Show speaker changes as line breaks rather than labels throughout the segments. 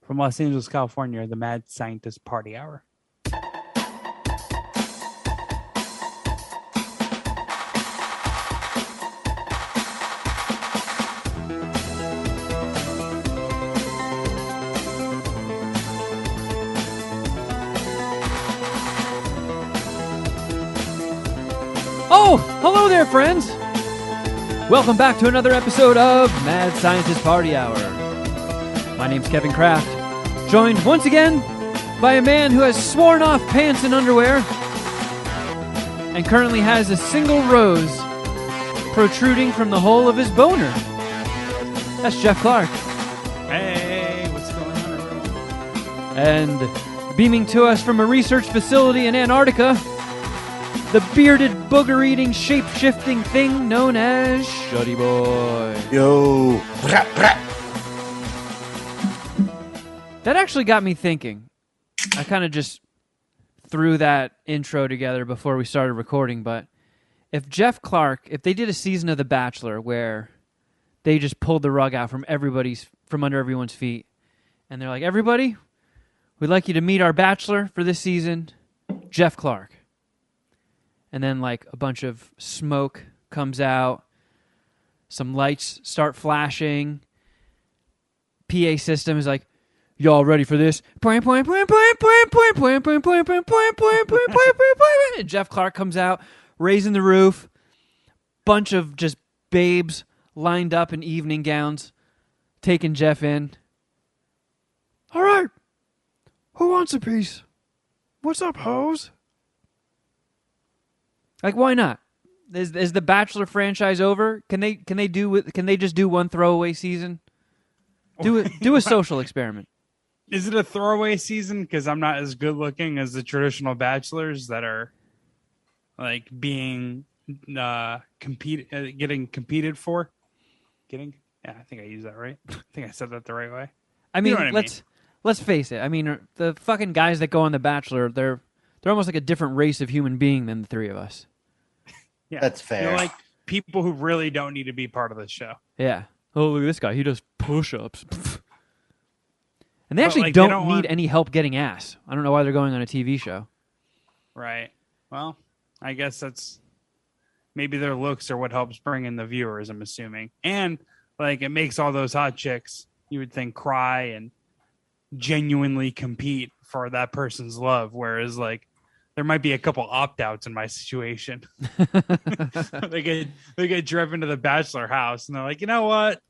From Los Angeles, California, the Mad Scientist Party Hour.
Oh, hello there, friends. Welcome back to another episode of Mad Scientist Party Hour. My name's Kevin Kraft, joined once again by a man who has sworn off pants and underwear and currently has a single rose protruding from the hole of his boner. That's Jeff Clark.
Hey, what's going on, everyone?
And beaming to us from a research facility in Antarctica, the bearded, booger-eating, shape-shifting thing known as Shuddy Boy.
Yo.
That actually got me thinking. I kind of just threw that intro together before we started recording, but if Jeff Clark, if they did a season of The Bachelor where they just pulled the rug out from under everyone's feet, and they're like, everybody, we'd like you to meet our Bachelor for this season, Jeff Clark. And then like a bunch of smoke comes out, some lights start flashing, PA system is like, y'all ready for this? And Jeff Clark comes out, raising the roof. Bunch of just babes lined up in evening gowns, taking Jeff in. All right, who wants a piece? What's up, hoes? Like, why not? Is the Bachelor franchise over? Can they just do one throwaway season? Do a social experiment.
Is it a throwaway season? Because I'm not as good looking as the traditional bachelors that are like being getting competed for. Yeah, I think I used that right. I think I said that the right way.
I mean,
You know what
let's face it. I mean, the fucking guys that go on The Bachelor, they're almost like a different race of human being than the three of us.
Yeah,
That's fair.
They're like people who really don't need to be part of the show.
Yeah. Oh, look at this guy. He does push-ups. And they
But,
actually
like, they
don't
don't
need
want-
any help getting ass. I don't know why they're going on a TV show.
Right. Well, I guess that's maybe their looks are what helps bring in the viewers, I'm assuming. And like it makes all those hot chicks, you would think, cry and genuinely compete for that person's love. Whereas like there might be a couple opt-outs in my situation. they get driven to the Bachelor house and they're like, you know what?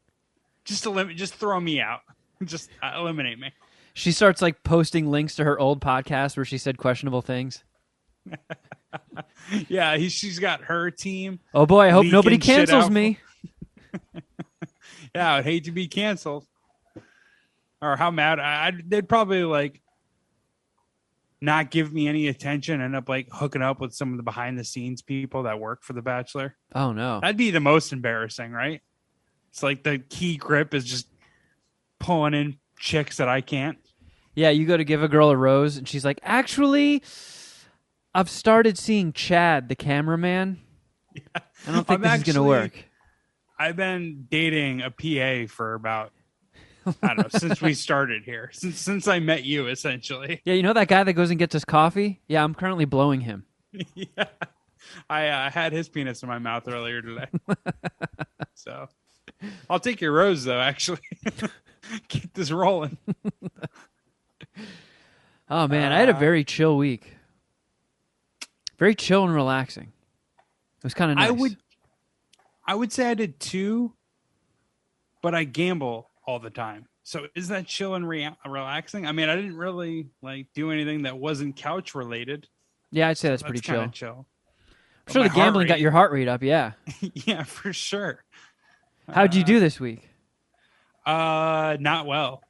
Just throw me out. Just eliminate me.
She starts like posting links to her old podcast where she said questionable things.
Yeah, she's got her team.
Oh boy, I hope nobody
leaking shit
cancels
out.
me.
Yeah, I'd hate to be canceled. Or how mad they'd probably like not give me any attention, end up like hooking up with some of the behind the scenes people that work for The Bachelor.
Oh no.
That'd be the most embarrassing, right? It's like the key grip is just pulling in chicks that I can't.
Yeah, you go to give a girl a rose and she's like, actually, I've started seeing Chad, the cameraman. Yeah. I don't think this is going to work.
I've been dating a PA for about, I don't know, since we started here. Since I met you, essentially.
Yeah, you know that guy that goes and gets us coffee? Yeah, I'm currently blowing him.
Yeah. I had his penis in my mouth earlier today. So I'll take your rose, though, actually. Keep this rolling.
Oh, man, I had a very chill week. Very chill and relaxing. It was kind of nice.
I would say I did too, but I gamble all the time. So is that chill and relaxing? I mean, I didn't really like do anything that wasn't couch related.
Yeah, I'd say that's pretty chill.
Chill.
I'm sure the gambling got your heart rate up, yeah.
Yeah, for sure.
How'd you do this week?
Not well.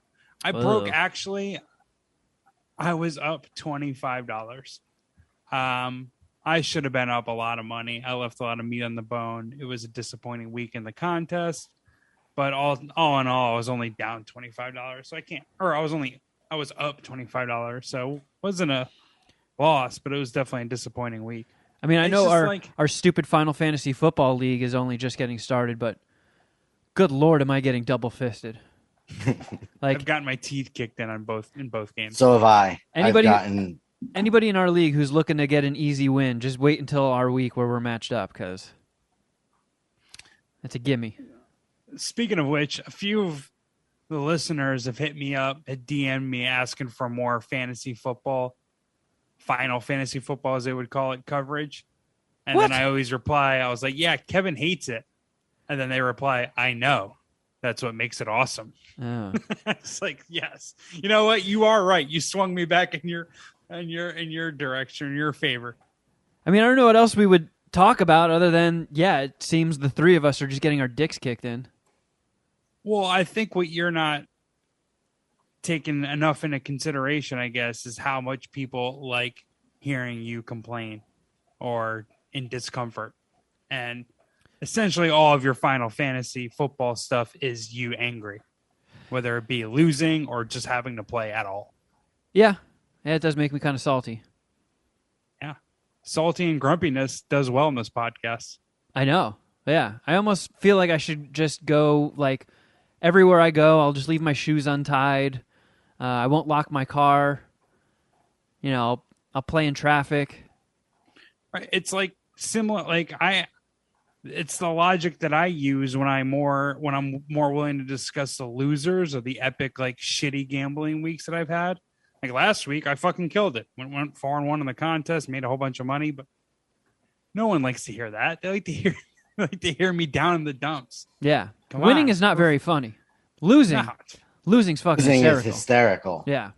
I broke, actually. I was up $25. I should have been up a lot of money. I left a lot of meat on the bone. It was a disappointing week in the contest, but all in all, I was only down $25. So I was up $25. So it wasn't a loss, but it was definitely a disappointing week.
I mean, I know our stupid Final Fantasy football league is only just getting started, but good Lord, am I getting double fisted? Like
I've gotten my teeth kicked in both games.
So have I.
Anybody-
I've gotten
anybody in our league who's looking to get an easy win, just wait until our week where we're matched up, because it's a gimme.
Speaking of which, a few of the listeners have hit me up, had DM'd me asking for more fantasy football, final fantasy football, as they would call it, coverage. And
What?
then I always reply, I was like, yeah, Kevin hates it. And then they reply, I know. That's what makes it awesome.
Oh.
It's like, yes. You know what? You are right. You swung me back in your direction, in your favor.
I mean, I don't know what else we would talk about other than, yeah, it seems the three of us are just getting our dicks kicked in.
Well, I think what you're not taking enough into consideration, I guess, is how much people like hearing you complain or in discomfort. And essentially all of your Final Fantasy football stuff is you angry, whether it be losing or just having to play at all.
Yeah, it does make me kind of salty.
Yeah. Salty and grumpiness does well in this podcast.
I know. Yeah, I almost feel like I should just go, like, everywhere I go, I'll just leave my shoes untied. I won't lock my car. You know, I'll play in traffic.
Right. It's like similar, like it's the logic that I use when I'm more willing to discuss the losers or the epic, like, shitty gambling weeks that I've had. Like last week, I fucking killed it. Went 4-1 in the contest, made a whole bunch of money, but no one likes to hear that. They like to hear me down in the dumps.
Yeah.
Come
Winning
on.
is not very funny. Losing's fucking
losing
hysterical.
is hysterical.
Yeah.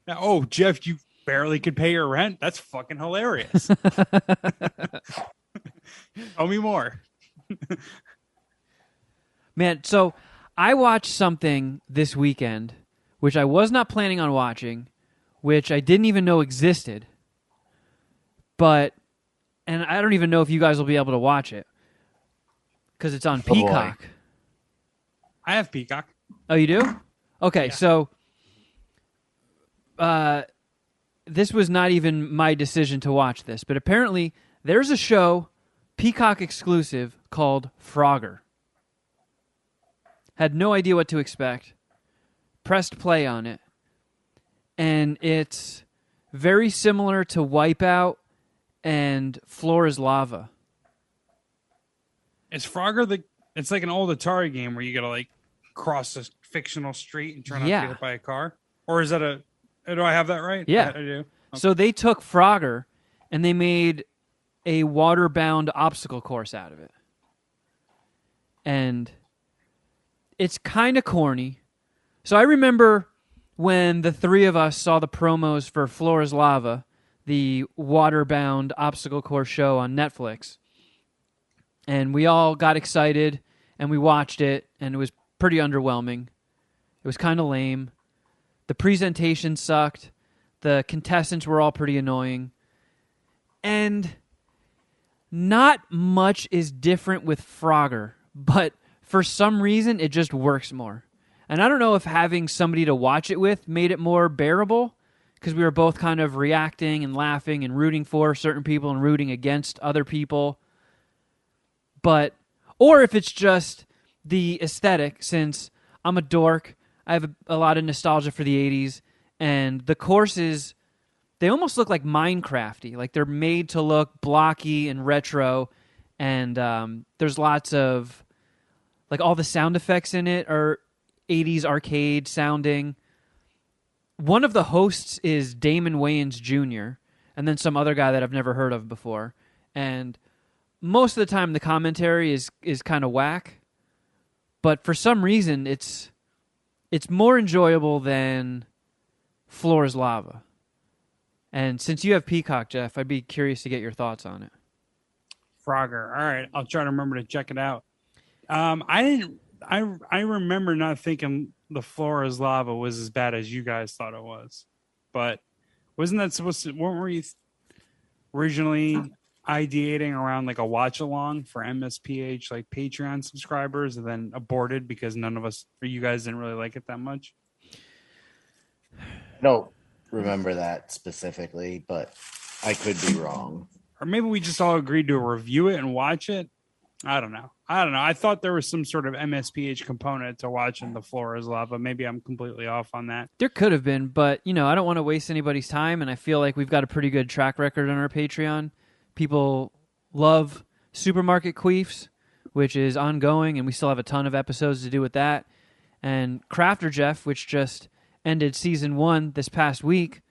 Now, oh, Jeff, you barely could pay your rent? That's fucking hilarious. Tell me more.
Man, so I watched something this weekend, which I was not planning on watching, which I didn't even know existed. And I don't even know if you guys will be able to watch it, because it's on
Oh, boy.
Peacock.
I have Peacock.
Oh, you do? Okay,
Yeah.
so this was not even my decision to watch this, but apparently there's a show, Peacock exclusive, called Frogger. Had no idea what to expect. Pressed play on it. And it's very similar to Wipeout and Floor is Lava.
Is Frogger it's like an old Atari game where you gotta, like, cross a fictional street and try not to
Yeah.
get hit by a car? Or is that do I have that right?
Yeah.
I do.
So they took Frogger and they made a water-bound obstacle course out of it. And it's kind of corny. So I remember when the three of us saw the promos for Floor is Lava, the water-bound obstacle course show on Netflix. And we all got excited, and we watched it, and it was pretty underwhelming. It was kind of lame. The presentation sucked. The contestants were all pretty annoying. And not much is different with Frogger, but for some reason, it just works more. And I don't know if having somebody to watch it with made it more bearable, because we were both kind of reacting and laughing and rooting for certain people and rooting against other people. Or if it's just the aesthetic, since I'm a dork, I have a lot of nostalgia for the 80s, and the courses, they almost look like Minecrafty. Like they're made to look blocky and retro, and there's lots of, like, all the sound effects in it are 80s arcade sounding. One of the hosts is Damon Wayans Jr., and then some other guy that I've never heard of before. And most of the time the commentary is kind of whack, but for some reason it's more enjoyable than Floor is Lava. And since you have Peacock, Jeff, I'd be curious to get your thoughts on it.
Frogger. All right, I'll try to remember to check it out. I remember not thinking the Floor is Lava was as bad as you guys thought it was, but wasn't that supposed to? Weren't we originally ideating around like a watch along for MSPH, like Patreon subscribers, and then aborted because none of us or you guys didn't really like it that much?
I don't remember that specifically, but I could be wrong.
Or maybe we just all agreed to review it and watch it. I don't know. I don't know. I thought there was some sort of MSPH component to watching The Floor is Lava. Maybe I'm completely off on that.
There could have been, but I don't want to waste anybody's time, and I feel like we've got a pretty good track record on our Patreon. People love Supermarket Queefs, which is ongoing, and we still have a ton of episodes to do with that. And Crafter Jeff, which just ended season 1 this past week,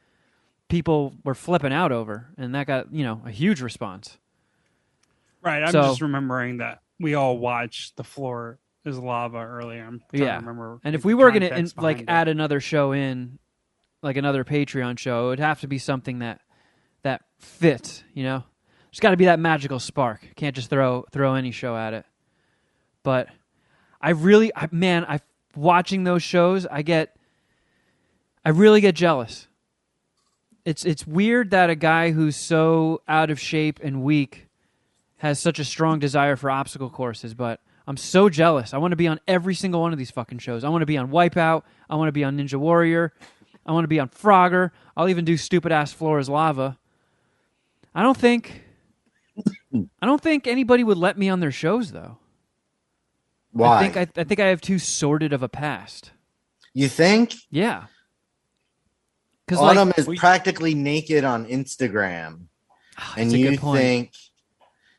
people were flipping out over, and that got, a huge response.
Right. I'm just remembering that we all watched The Floor is Lava earlier. I'm trying to remember.
And if we were going to add another show in, like another Patreon show, it would have to be something that fits, There's got to be that magical spark. Can't just throw any show at it. But watching those shows, I really get jealous. It's weird that a guy who's so out of shape and weak has such a strong desire for obstacle courses, but I'm so jealous. I want to be on every single one of these fucking shows. I want to be on Wipeout. I want to be on Ninja Warrior. I want to be on Frogger. I'll even do stupid ass Floor is Lava. I don't think anybody would let me on their shows though.
Why?
I think I have too sordid of a past.
You think?
Yeah.
Autumn is practically naked on Instagram, and you think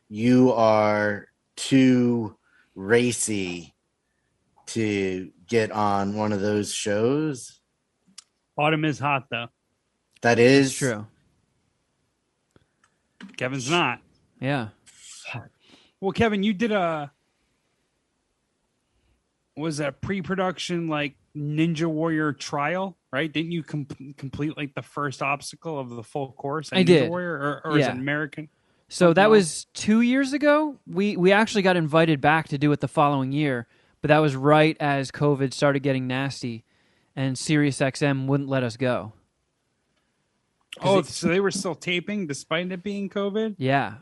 you are too racy to get on one of those shows?
Autumn is hot, though.
That is
true.
Kevin's not.
Yeah.
Well, Kevin, you did was a pre-production Ninja Warrior trial, right? Didn't you complete the first obstacle of the full course?
I did.
Warrior, or is it American?
So that was 2 years ago. We actually got invited back to do it the following year, but that was right as COVID started getting nasty, and SiriusXM wouldn't let us go.
Oh, so they were still taping despite it being COVID?
Yeah.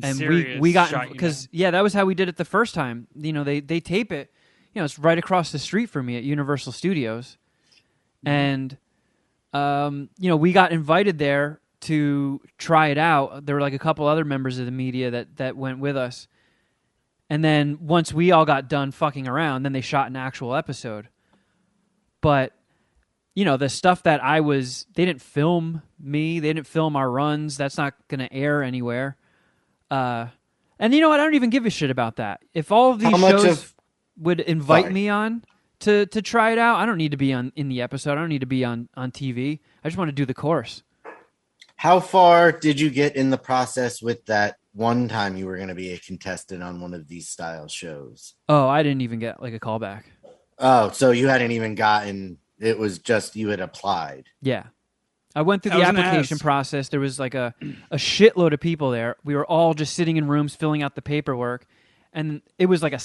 And we got, because that was how we did it the first time. They tape it. It's right across the street from me at Universal Studios. And, we got invited there to try it out. There were a couple other members of the media that went with us. And then once we all got done fucking around, then they shot an actual episode. But, the stuff that they didn't film me. They didn't film our runs. That's not going to air anywhere. And you know what? I don't even give a shit about that. If all of these shows would invite me on to try it out, I don't need to be in the episode. I don't need to be on TV. I just want to do the course.
How far did you get in the process with that one time you were going to be a contestant on one of these style shows?
Oh, I didn't even get a callback.
Oh, so you hadn't even gotten, it was just you had applied.
Yeah. I went through the application process. There was a shitload of people there. We were all just sitting in rooms filling out the paperwork. And it was it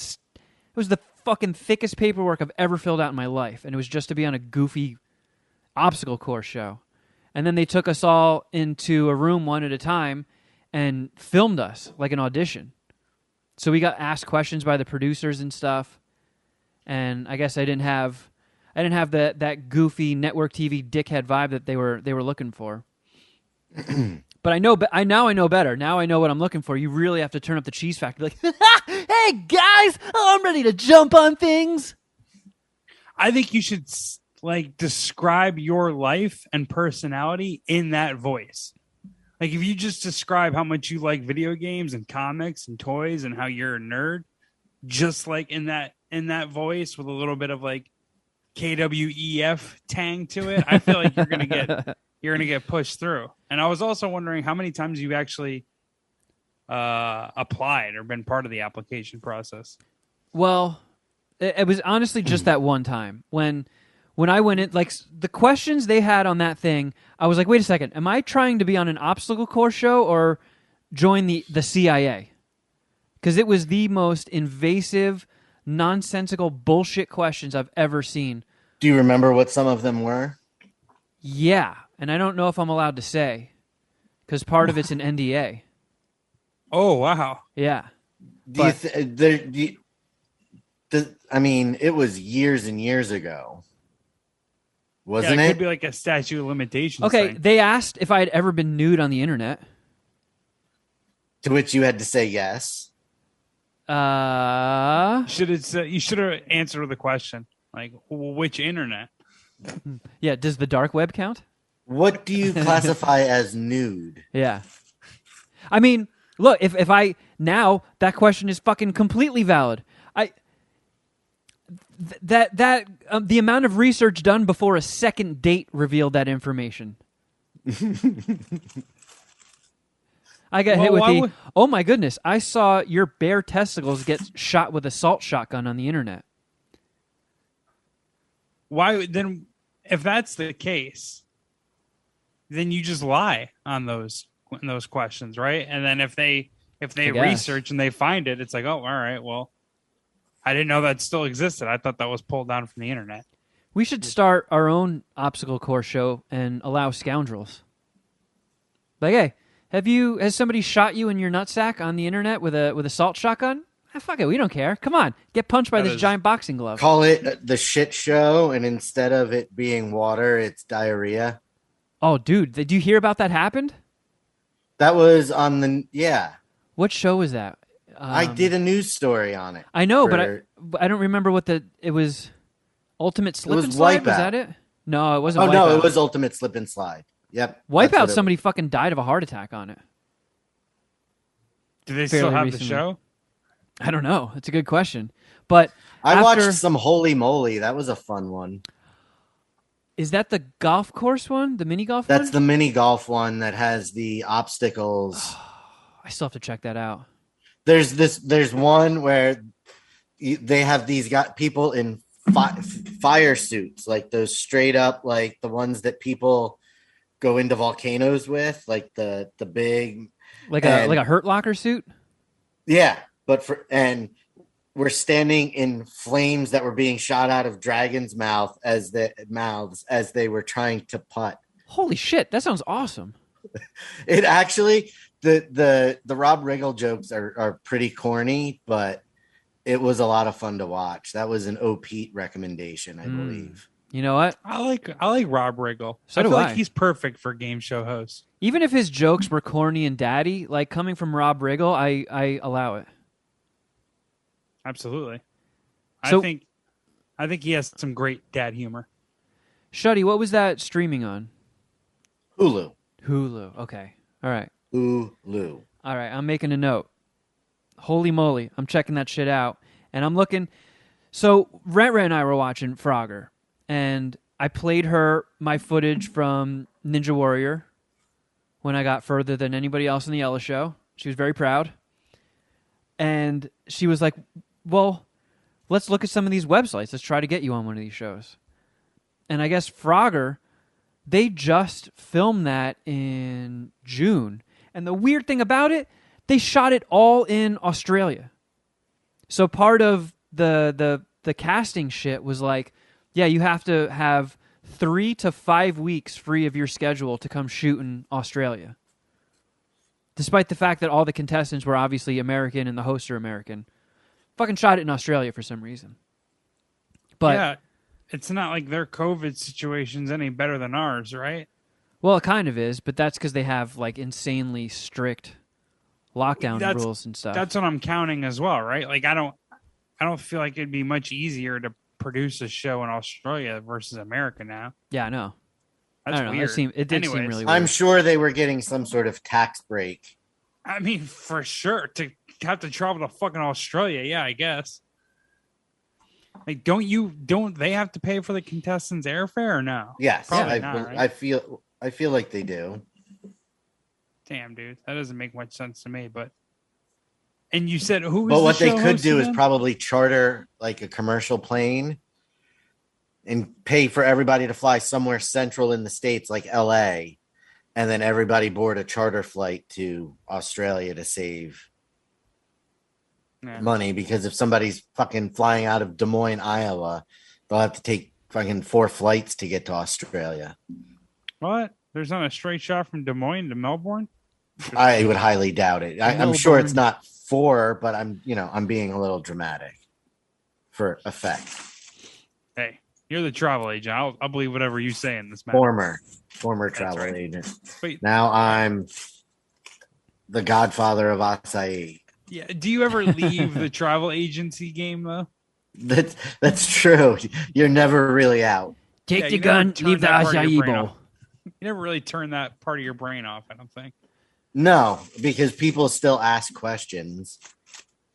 was the fucking thickest paperwork I've ever filled out in my life. And it was just to be on a goofy obstacle course show. And then they took us all into a room one at a time and filmed us like an audition. So we got asked questions by the producers and stuff. And I guess I didn't have that goofy network TV dickhead vibe that they were looking for. But I know better. Now I know what I'm looking for. You really have to turn up the cheese factor. Hey guys, I'm ready to jump on things.
I think you should describe your life and personality in that voice. If you just describe how much you like video games and comics and toys and how you're a nerd, just in that voice with a little bit of KWEF tang to it, I feel like you're gonna get pushed through. And I was also wondering how many times you've actually applied or been part of the application process.
Well, it was honestly just that one time when I went in. The questions they had on that thing, I was like, wait a second, am I trying to be on an obstacle course show or join the CIA? Because it was the most invasive, nonsensical bullshit questions I've ever seen.
Do you remember what some of them were?
Yeah, and I don't know if I'm allowed to say because part of it's an NDA.
Oh, wow.
Yeah.
It was years and years ago. Wasn't it?
It could be a statute of limitations.
Okay,
thing.
They asked if I had ever been nude on the internet.
To which you had to say yes.
You should have answered the question. Like, which internet?
Yeah, does the dark web count?
What do you classify as nude?
Yeah. I mean, look, if I now that question is fucking completely valid. The amount of research done before a second date revealed that information. I got hit with oh my goodness, I saw your bare testicles get shot with a salt shotgun on the internet.
Why then, if that's the case, then you just lie on those questions, right? And then if they research and they find it, it's like, oh, all right, well, I didn't know that still existed. I thought that was pulled down from the internet.
We should start our own obstacle course show and allow scoundrels. Like, hey, has somebody shot you in your nutsack on the internet with a salt shotgun? Fuck it, we don't care. Come on, get punched by this giant boxing glove.
Call it the shit show, and instead of it being water, it's diarrhea.
Oh, dude, did you hear about that happened?
That was on yeah.
What show was that?
I did a news story on it.
I know, but I don't remember what it was. Ultimate Slip and Slide? Was that it? No, it wasn't.
Oh, no, it was Ultimate Slip and Slide. Yep.
Wipeout, somebody fucking died of a heart attack on it.
Do they still have the show?
I don't know. It's a good question. But
I watched some Holy Moly. That was a fun one.
Is that the golf course one? The mini golf
one? That's the mini golf one that has the obstacles.
I still have to check that out.
There's one where they have these people in fire suits, like those straight up, like the ones that people go into volcanoes with, like the big,
like a Hurt Locker suit.
Yeah, but we're standing in flames that were being shot out of dragons' mouths as they were trying to putt.
Holy shit, that sounds awesome.
It actually, the Rob Riggle jokes are pretty corny, but it was a lot of fun to watch. That was an OP recommendation, I believe.
You know what?
I like Rob Riggle.
So I feel
like he's perfect for game show hosts.
Even if his jokes were corny and daddy, like coming from Rob Riggle, I allow it.
Absolutely. So, I think he has some great dad humor.
Shuddy, what was that streaming on?
Hulu.
Okay. All right.
Hulu.
All right. I'm making a note. Holy moly. I'm checking that shit out. And I'm looking. So Rent and I were watching Frogger. And I played her my footage from Ninja Warrior when I got further than anybody else in the Ella show. She was very proud. And she was like, well, let's look at some of these websites. Let's try to get you on one of these shows. And I guess Frogger, they just filmed that in June. And the weird thing about it, they shot it all in Australia. So part of the casting shit was like, yeah, you have to have 3 to 5 weeks free of your schedule to come shoot in Australia. Despite the fact that all the contestants were obviously American and the hosts are American. Fucking shot it in Australia for some reason. But
yeah, it's not like their COVID situation's any better than ours, right?
Well, it kind of is, but that's because they have like insanely strict lockdown rules and stuff.
That's what I'm counting as well, right? Like I don't feel like it'd be much easier to produce a show in Australia versus America now.
Yeah, I know.
That's weird.
It did seem really weird.
I'm sure they were getting some sort of tax break.
I mean, for sure, to have to travel to fucking Australia, yeah, I guess. Like, don't they have to pay for the contestants' airfare or no?
Yes,
Probably not, right?
I feel like they do.
Damn, dude, that doesn't make much sense to me. But and you said who?
But what they could do is probably charter like a commercial plane and pay for everybody to fly somewhere central in the States, like LA, and then everybody board a charter flight to Australia to save money. Because if somebody's fucking flying out of Des Moines, Iowa, they'll have to take fucking 4 flights to get to Australia.
What? There's not a straight shot from Des Moines to Melbourne?
I would highly doubt it. I'm sure it's not 4, but I'm being a little dramatic for effect.
Hey, you're the travel agent. I'll believe whatever you say in this matter.
Former travel agent.
Wait.
Now I'm the godfather of acai.
Yeah. Do you ever leave the travel agency game though?
That's true. You're never really out.
Take the gun, leave the acai bowl.
You never really turn that part of your brain off, I don't think.
No, because people still ask questions.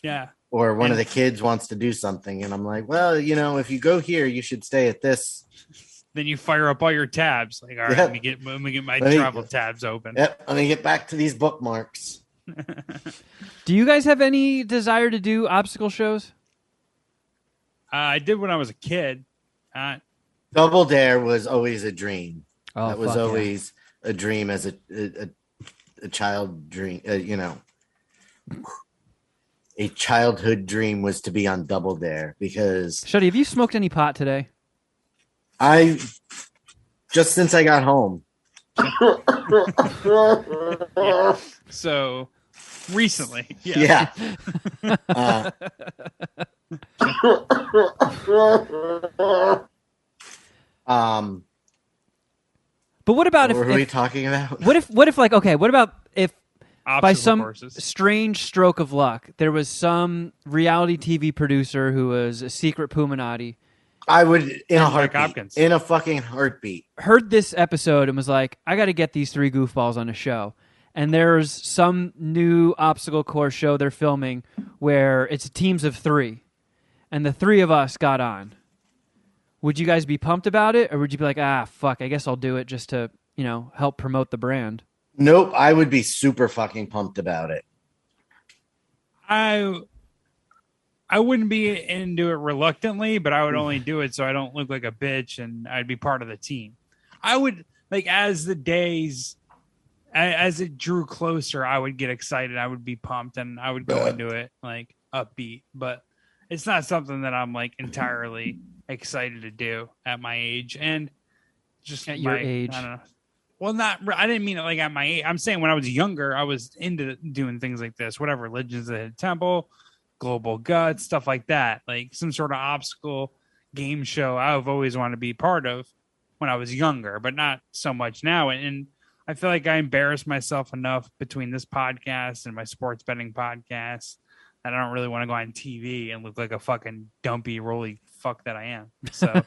Yeah.
Or one of the kids wants to do something, and I'm like, well, if you go here, you should stay at this.
Then you fire up all your tabs. Like, all right, let me get my travel tabs open.
Yep, let me get back to these bookmarks.
Do you guys have any desire to do obstacle shows?
I did when I was a kid.
Double Dare was always a dream.
Oh,
that was always a dream as a child dream. A childhood dream was to be on Double Dare because.
Shuddy, have you smoked any pot today?
Just since I got home.
Yeah. So recently,
yeah.
But what about
what were we talking about?
What if like okay? What about if
obstacle
by some
courses.
Strange stroke of luck there was some reality TV producer who was a secret Puminati?
I would in a heartbeat.
Hopkins.
In a fucking heartbeat.
Heard this episode and was like, I got to get these three goofballs on a show. And there's some new obstacle course show they're filming where it's teams of three, and the three of us got on. Would you guys be pumped about it, or would you be like, fuck, I guess I'll do it just to, help promote the brand?
Nope, I would be super fucking pumped about it.
I wouldn't be into it reluctantly, but I would only do it so I don't look like a bitch and I'd be part of the team. I would, like, as the days, as it drew closer, I would get excited. I would be pumped and I would go into it, like, upbeat. But it's not something that I'm, like, entirely excited to do at my age. And just
at your age.
I don't know. Well, I didn't mean it like at my age. I'm saying when I was younger, I was into doing things like this, whatever, Legends of the Temple, Global Guts, stuff like that, like some sort of obstacle game show I've always wanted to be part of when I was younger, but not so much now. And I feel like I embarrass myself enough between this podcast and my sports betting podcast that I don't really want to go on TV and look like a fucking dumpy, roly fuck that I am. So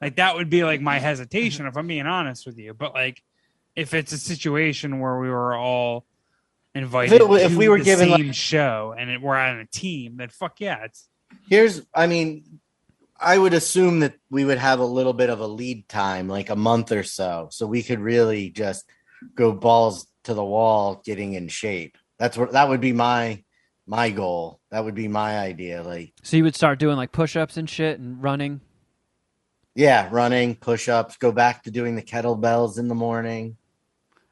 like that would be like my hesitation if I'm being honest with you. But like if it's a situation where we were all invited if we were given same show and we're on a team, then fuck yeah.
I would assume that we would have a little bit of a lead time, like a month or so we could really just go balls to the wall getting in shape. That would be my goal. That would be my idea. Like,
so you would start doing like push-ups and shit and running.
Yeah, running, push-ups, go back to doing the kettlebells in the morning.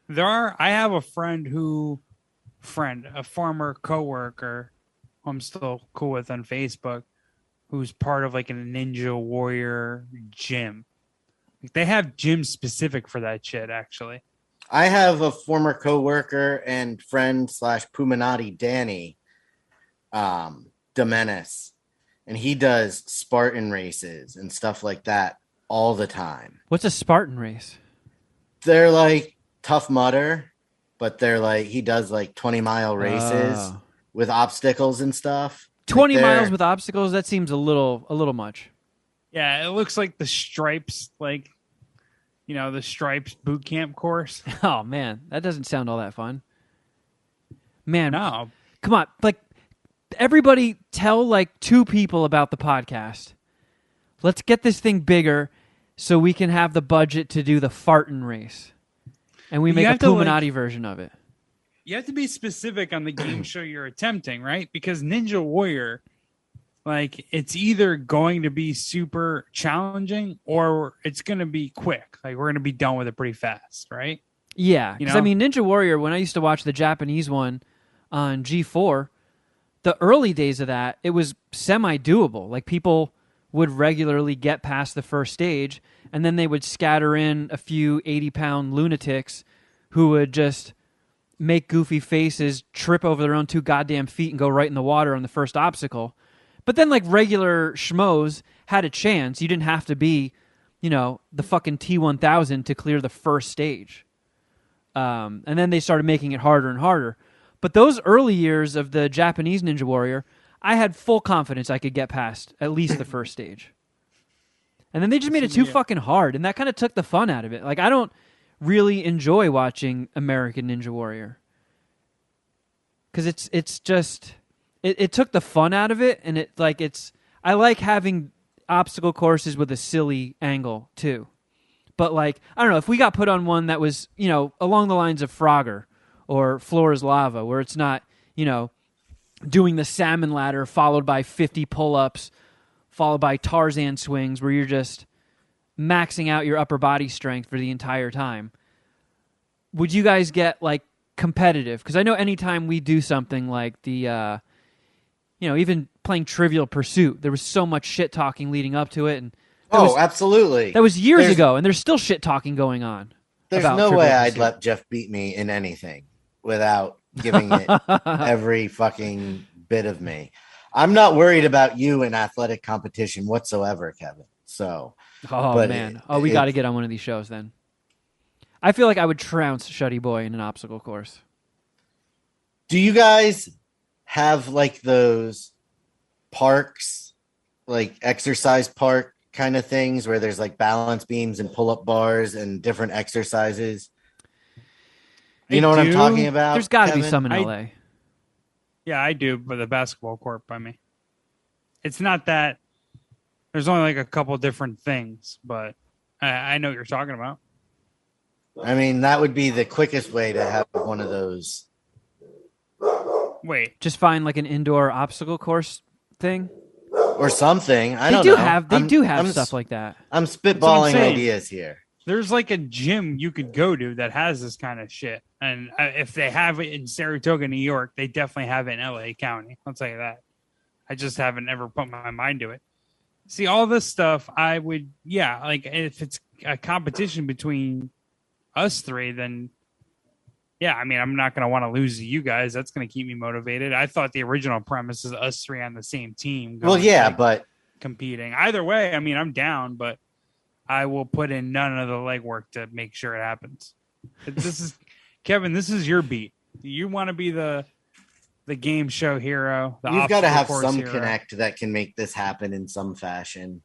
I have a a former coworker who I'm still cool with on Facebook, who's part of like a Ninja Warrior gym. They have gyms specific for that shit, actually.
I have a former coworker and friend / Puminati, Danny Domenis, and he does Spartan races and stuff like that all the time.
What's a Spartan race?
They're like Tough Mudder, but they're like, he does like 20-mile races with obstacles and stuff.
20 miles with obstacles? That seems a little much.
Yeah, it looks like the Stripes, like, the Stripes boot camp course.
Oh, man. That doesn't sound all that fun. Man.
No.
Come on. Like, everybody tell like 2 people about the podcast. Let's get this thing bigger so we can have the budget to do the fartin' race. And we make a Puminati version of it.
You have to be specific on the game show you're attempting, right? Because Ninja Warrior, like, it's either going to be super challenging or it's going to be quick. Like, we're going to be done with it pretty fast, right?
Yeah. Because, Ninja Warrior, when I used to watch the Japanese one on G4, the early days of that, it was semi-doable. Like, people would regularly get past the first stage, and then they would scatter in a few 80-pound lunatics who would just make goofy faces, trip over their own 2 goddamn feet, and go right in the water on the first obstacle. But then, like, regular schmoes had a chance. You didn't have to be, the fucking T-1000 to clear the first stage. And then they started making it harder and harder. But those early years of the Japanese Ninja Warrior, I had full confidence I could get past at least the first stage. And then they just made it too fucking hard, and that kind of took the fun out of it. Like, I don't really enjoy watching American Ninja Warrior. Because it's just... It took the fun out of it, and I like having obstacle courses with a silly angle, too. But, like, I don't know, if we got put on one that was, you know, along the lines of Frogger or Floor is Lava, where it's not, you know, doing the salmon ladder followed by 50 pull-ups, followed by Tarzan swings, where you're just maxing out your upper body strength for the entire time. Would you guys get, like, competitive? Because I know anytime we do something like the, you know, even playing Trivial Pursuit, there was so much shit-talking leading up to it, and
absolutely.
That was years ago, and there's still shit talking going on.
There's no way I'd let Geoff beat me in anything without giving it every fucking bit of me. I'm not worried about you in athletic competition whatsoever, Kevin. So,
man. We got to get on one of these shows then. I feel like I would trounce Shuddy Boy in an obstacle course.
Do you guys have like those parks, like exercise park kind of things where there's like balance beams and pull-up bars and different exercises? You know what I'm talking about?
There's got to be some in LA.
Yeah, I do, but the basketball court by me. It's not that there's only like a couple different things, but I know what you're talking about.
I mean, that would be the quickest way to have one of those.
Wait,
just find like an indoor obstacle course thing
or something. I don't know.
They do have stuff like that.
I'm spitballing ideas here.
There's like a gym you could go to that has this kind of shit. And if they have it in Saratoga, New York, they definitely have it in LA County. I'll tell you that. I just haven't ever put my mind to it. See, all this stuff, I would, like if it's a competition between us three, then I mean, I'm not going to want to lose to you guys. That's going to keep me motivated. I thought the original premise is us three on the same team.
But
competing. Either way, I mean, I'm down, but I will put in none of the legwork to make sure it happens. This is Kevin. This is your beat. You want to be the game show hero.
You've got to have some connect that can make this happen in some fashion.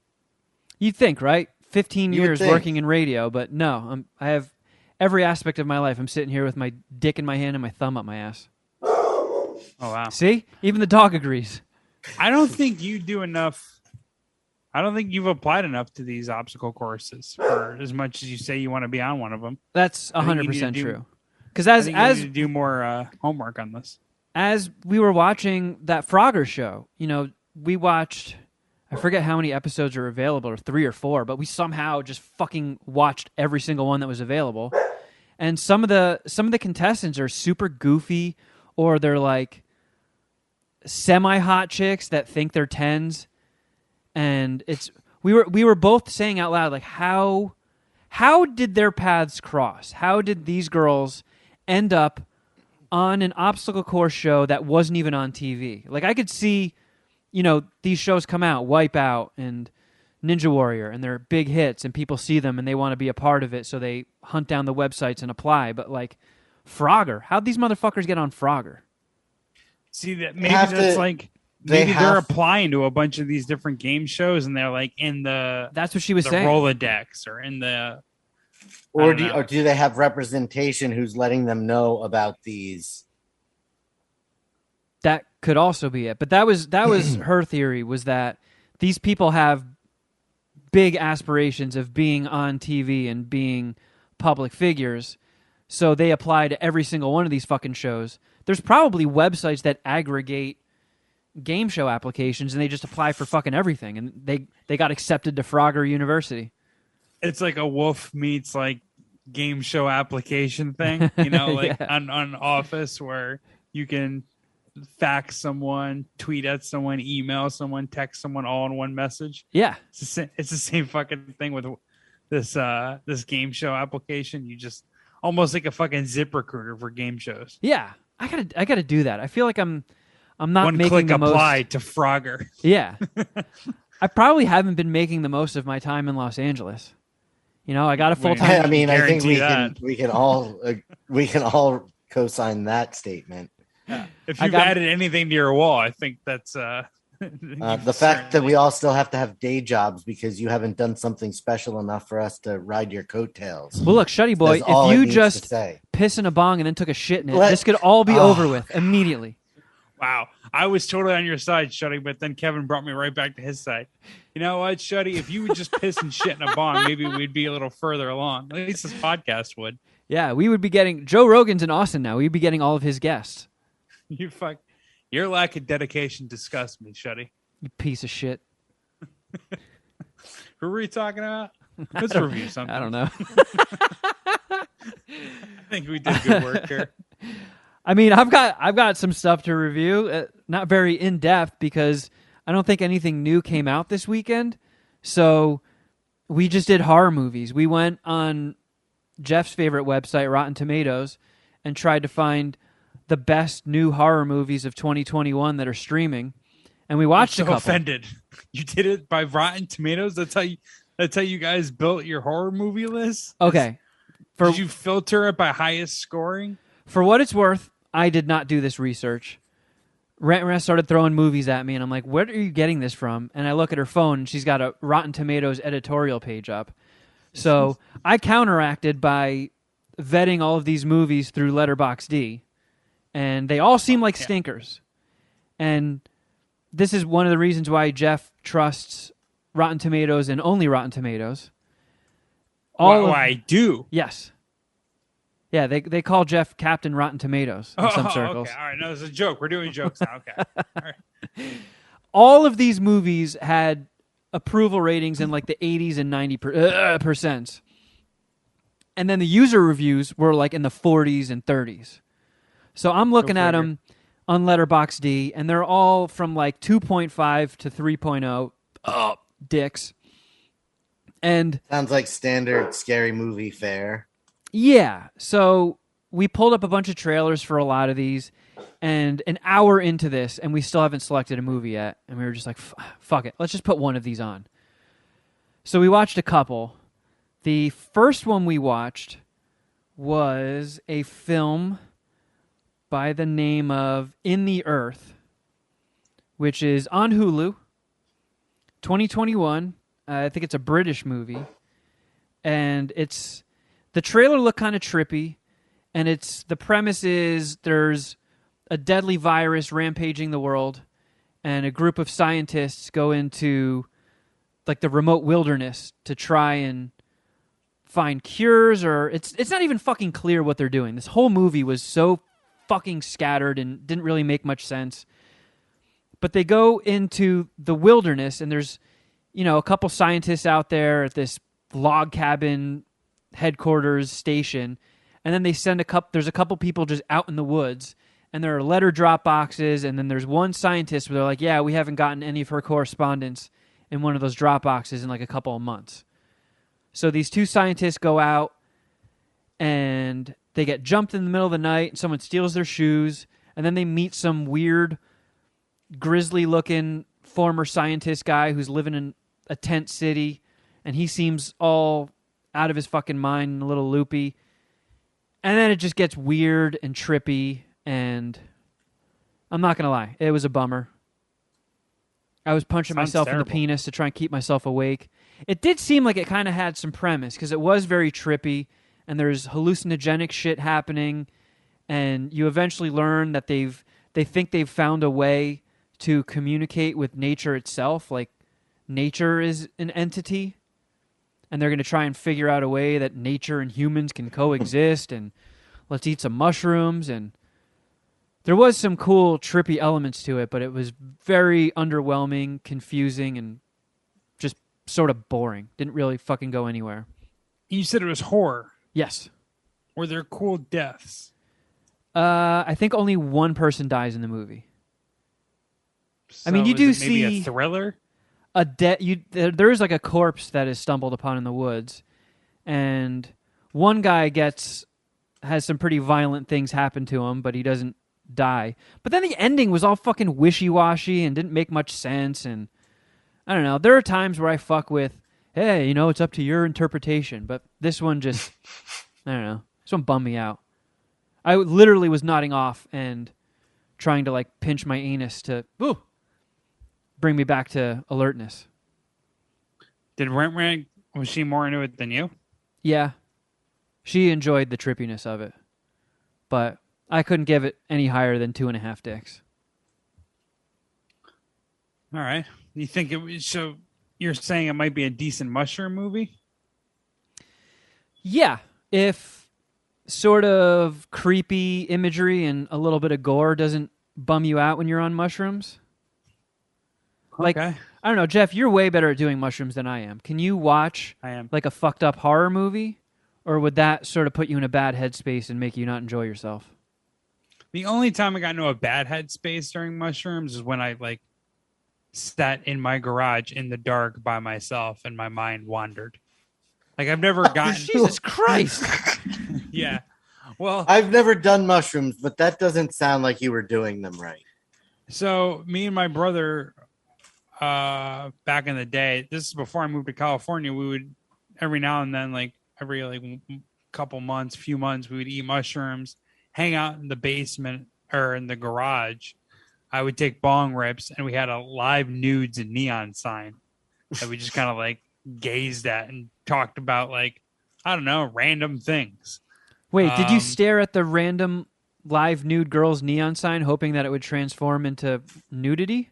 You'd think, right? 15 years working in radio, but no. I have every aspect of my life. I'm sitting here with my dick in my hand and my thumb up my ass.
Oh wow!
See, even the dog agrees.
I don't think you do enough. I don't think you've applied enough to these obstacle courses for as much as you say you want to be on one of them.
That's 100% true. Because as
you need to do more homework on this.
As we were watching that Frogger show, you know, we watched, I forget how many episodes are available, or 3 or 4, but we somehow just fucking watched every single one that was available. And some of the contestants are super goofy, or they're like semi-hot chicks that think they're 10s. And we were both saying out loud, like, how did their paths cross? How did these girls end up on an obstacle course show that wasn't even on TV? Like, I could see, you know, these shows come out, Wipeout and Ninja Warrior, and they're big hits, and people see them and they want to be a part of it, so they hunt down the websites and apply. But like Frogger, how'd these motherfuckers get on Frogger?
See, that maybe that's like. Maybe they're applying to a bunch of these different game shows, and they're like in the.
That's what she was saying.
Rolodex or in the.
Or do they have representation who's letting them know about these?
That could also be it, but that was her theory, was that these people have big aspirations of being on TV and being public figures, so they apply to every single one of these fucking shows. There's probably websites that aggregate game show applications, and they just apply for fucking everything, and they got accepted to Frogger University.
It's like a Wolf meets like game show application thing, you know, like on Office, where you can fax someone, tweet at someone, email someone, text someone all in one message.
Yeah,
it's the same fucking thing with this game show application. You just almost like a fucking ZipRecruiter for game shows.
Yeah, I gotta do that. I feel like I'm not
one
making
click
the
apply
most...
to Frogger.
Yeah. I probably haven't been making the most of my time in Los Angeles. You know, I got a full-time...
I mean, I think we can all co-sign that statement.
If you've added anything to your wall, I think that's
the fact that we all still have to have day jobs because you haven't done something special enough for us to ride your coattails.
Well, look, Shuddy boy, if you just piss in a bong and then took a shit in it, this could all be over with immediately.
Wow. I was totally on your side, Shuddy, but then Kevin brought me right back to his side. You know what, Shuddy? If you would just piss and shit in a bong, maybe we'd be a little further along. At least this podcast would.
Yeah, we would be getting... Joe Rogan's in Austin now. We'd be getting all of his guests.
Your lack of dedication disgusts me, Shuddy.
You piece of shit.
Who were we talking about? Let's review something.
I don't know.
I think we did good work here.
I mean, I've got some stuff to review. Not very in depth because I don't think anything new came out this weekend. So we just did horror movies. We went on Jeff's favorite website, Rotten Tomatoes, and tried to find the best new horror movies of 2021 that are streaming. And we watched a couple.
Offended. You did it by Rotten Tomatoes? That's how you guys built your horror movie list?
Okay.
Did you filter it by highest scoring?
For what it's worth, I did not do this research. Rent started throwing movies at me, and I'm like, where are you getting this from? And I look at her phone, and she's got a Rotten Tomatoes editorial page up. So I counteracted by vetting all of these movies through Letterboxd, and they all seem like stinkers. And this is one of the reasons why Jeff trusts Rotten Tomatoes and only Rotten Tomatoes.
I do?
Yes. Yeah, they call Jeff Captain Rotten Tomatoes in some circles.
Okay. All right, no, it's a joke. We're doing jokes now. Okay. All right.
All of these movies had approval ratings in like the 80s and 90%. And then the user reviews were like in the 40s and 30s. So I'm looking at them on Letterboxd, and they're all from like 2.5 to 3.0 dicks. And
sounds like standard scary movie fare.
Yeah, so we pulled up a bunch of trailers for a lot of these, and an hour into this, and we still haven't selected a movie yet, and we were just like, fuck it, let's just put one of these on. So we watched a couple. The first one we watched was a film by the name of In the Earth, which is on Hulu, 2021. I think it's a British movie, and the trailer looked kind of trippy, and the premise is there's a deadly virus rampaging the world, and a group of scientists go into like the remote wilderness to try and find cures, or it's not even fucking clear what they're doing. This whole movie was so fucking scattered and didn't really make much sense. But they go into the wilderness, and there's, a couple scientists out there at this log cabin headquarters station, and then they send there's a couple people just out in the woods, and there are letter drop boxes, and then there's one scientist where they're like, yeah, we haven't gotten any of her correspondence in one of those drop boxes in like a couple of months. So these two scientists go out, and they get jumped in the middle of the night, and someone steals their shoes, and then they meet some weird, grisly-looking former scientist guy who's living in a tent city, and he seems all out of his fucking mind and a little loopy. And then it just gets weird and trippy, and I'm not going to lie, it was a bummer. I was punching myself in the penis to try and keep myself awake. It did seem like it kind of had some premise, because it was very trippy, and there's hallucinogenic shit happening, and you eventually learn that they think they've found a way to communicate with nature itself, like nature is an entity, and they're going to try and figure out a way that nature and humans can coexist, and let's eat some mushrooms. And there was some cool, trippy elements to it, but it was very underwhelming, confusing, and just sort of boring. Didn't really fucking go anywhere.
You said it was horror.
Yes.
Were there cool deaths?
I think only one person dies in the movie.
So
I mean, you do see
maybe a thriller.
There is like a corpse that is stumbled upon in the woods, and one guy has some pretty violent things happen to him, but he doesn't die. But then the ending was all fucking wishy-washy and didn't make much sense, and I don't know. There are times where I fuck with, hey, it's up to your interpretation, but this one just, I don't know. This one bummed me out. I literally was nodding off and trying to like pinch my anus to bring me back to alertness.
Did Rent, was she more into it than you?
Yeah. She enjoyed the trippiness of it. But I couldn't give it any higher than 2.5 dicks.
All right. You think it was, so you're saying it might be a decent mushroom movie?
Yeah. If sort of creepy imagery and a little bit of gore doesn't bum you out when you're on mushrooms. Like,
okay.
I don't know, Jeff, you're way better at doing mushrooms than I am. Can you watch like a fucked up horror movie? Or would that sort of put you in a bad headspace and make you not enjoy yourself?
The only time I got into a bad headspace during mushrooms is when I like sat in my garage in the dark by myself and my mind wandered. Like I've never gotten
Jesus Christ.
Yeah. Well,
I've never done mushrooms, but that doesn't sound like you were doing them right.
So me and my brother back in the day, this is before I moved to California, we would every now and then, like every like few months, we would eat mushrooms, hang out in the basement or in the garage. I would take bong rips, and we had a live nudes and neon sign that we just kind of like gazed at and talked about, like, I don't know, random things.
Wait, did you stare at the random live nude girls neon sign hoping that it would transform into nudity?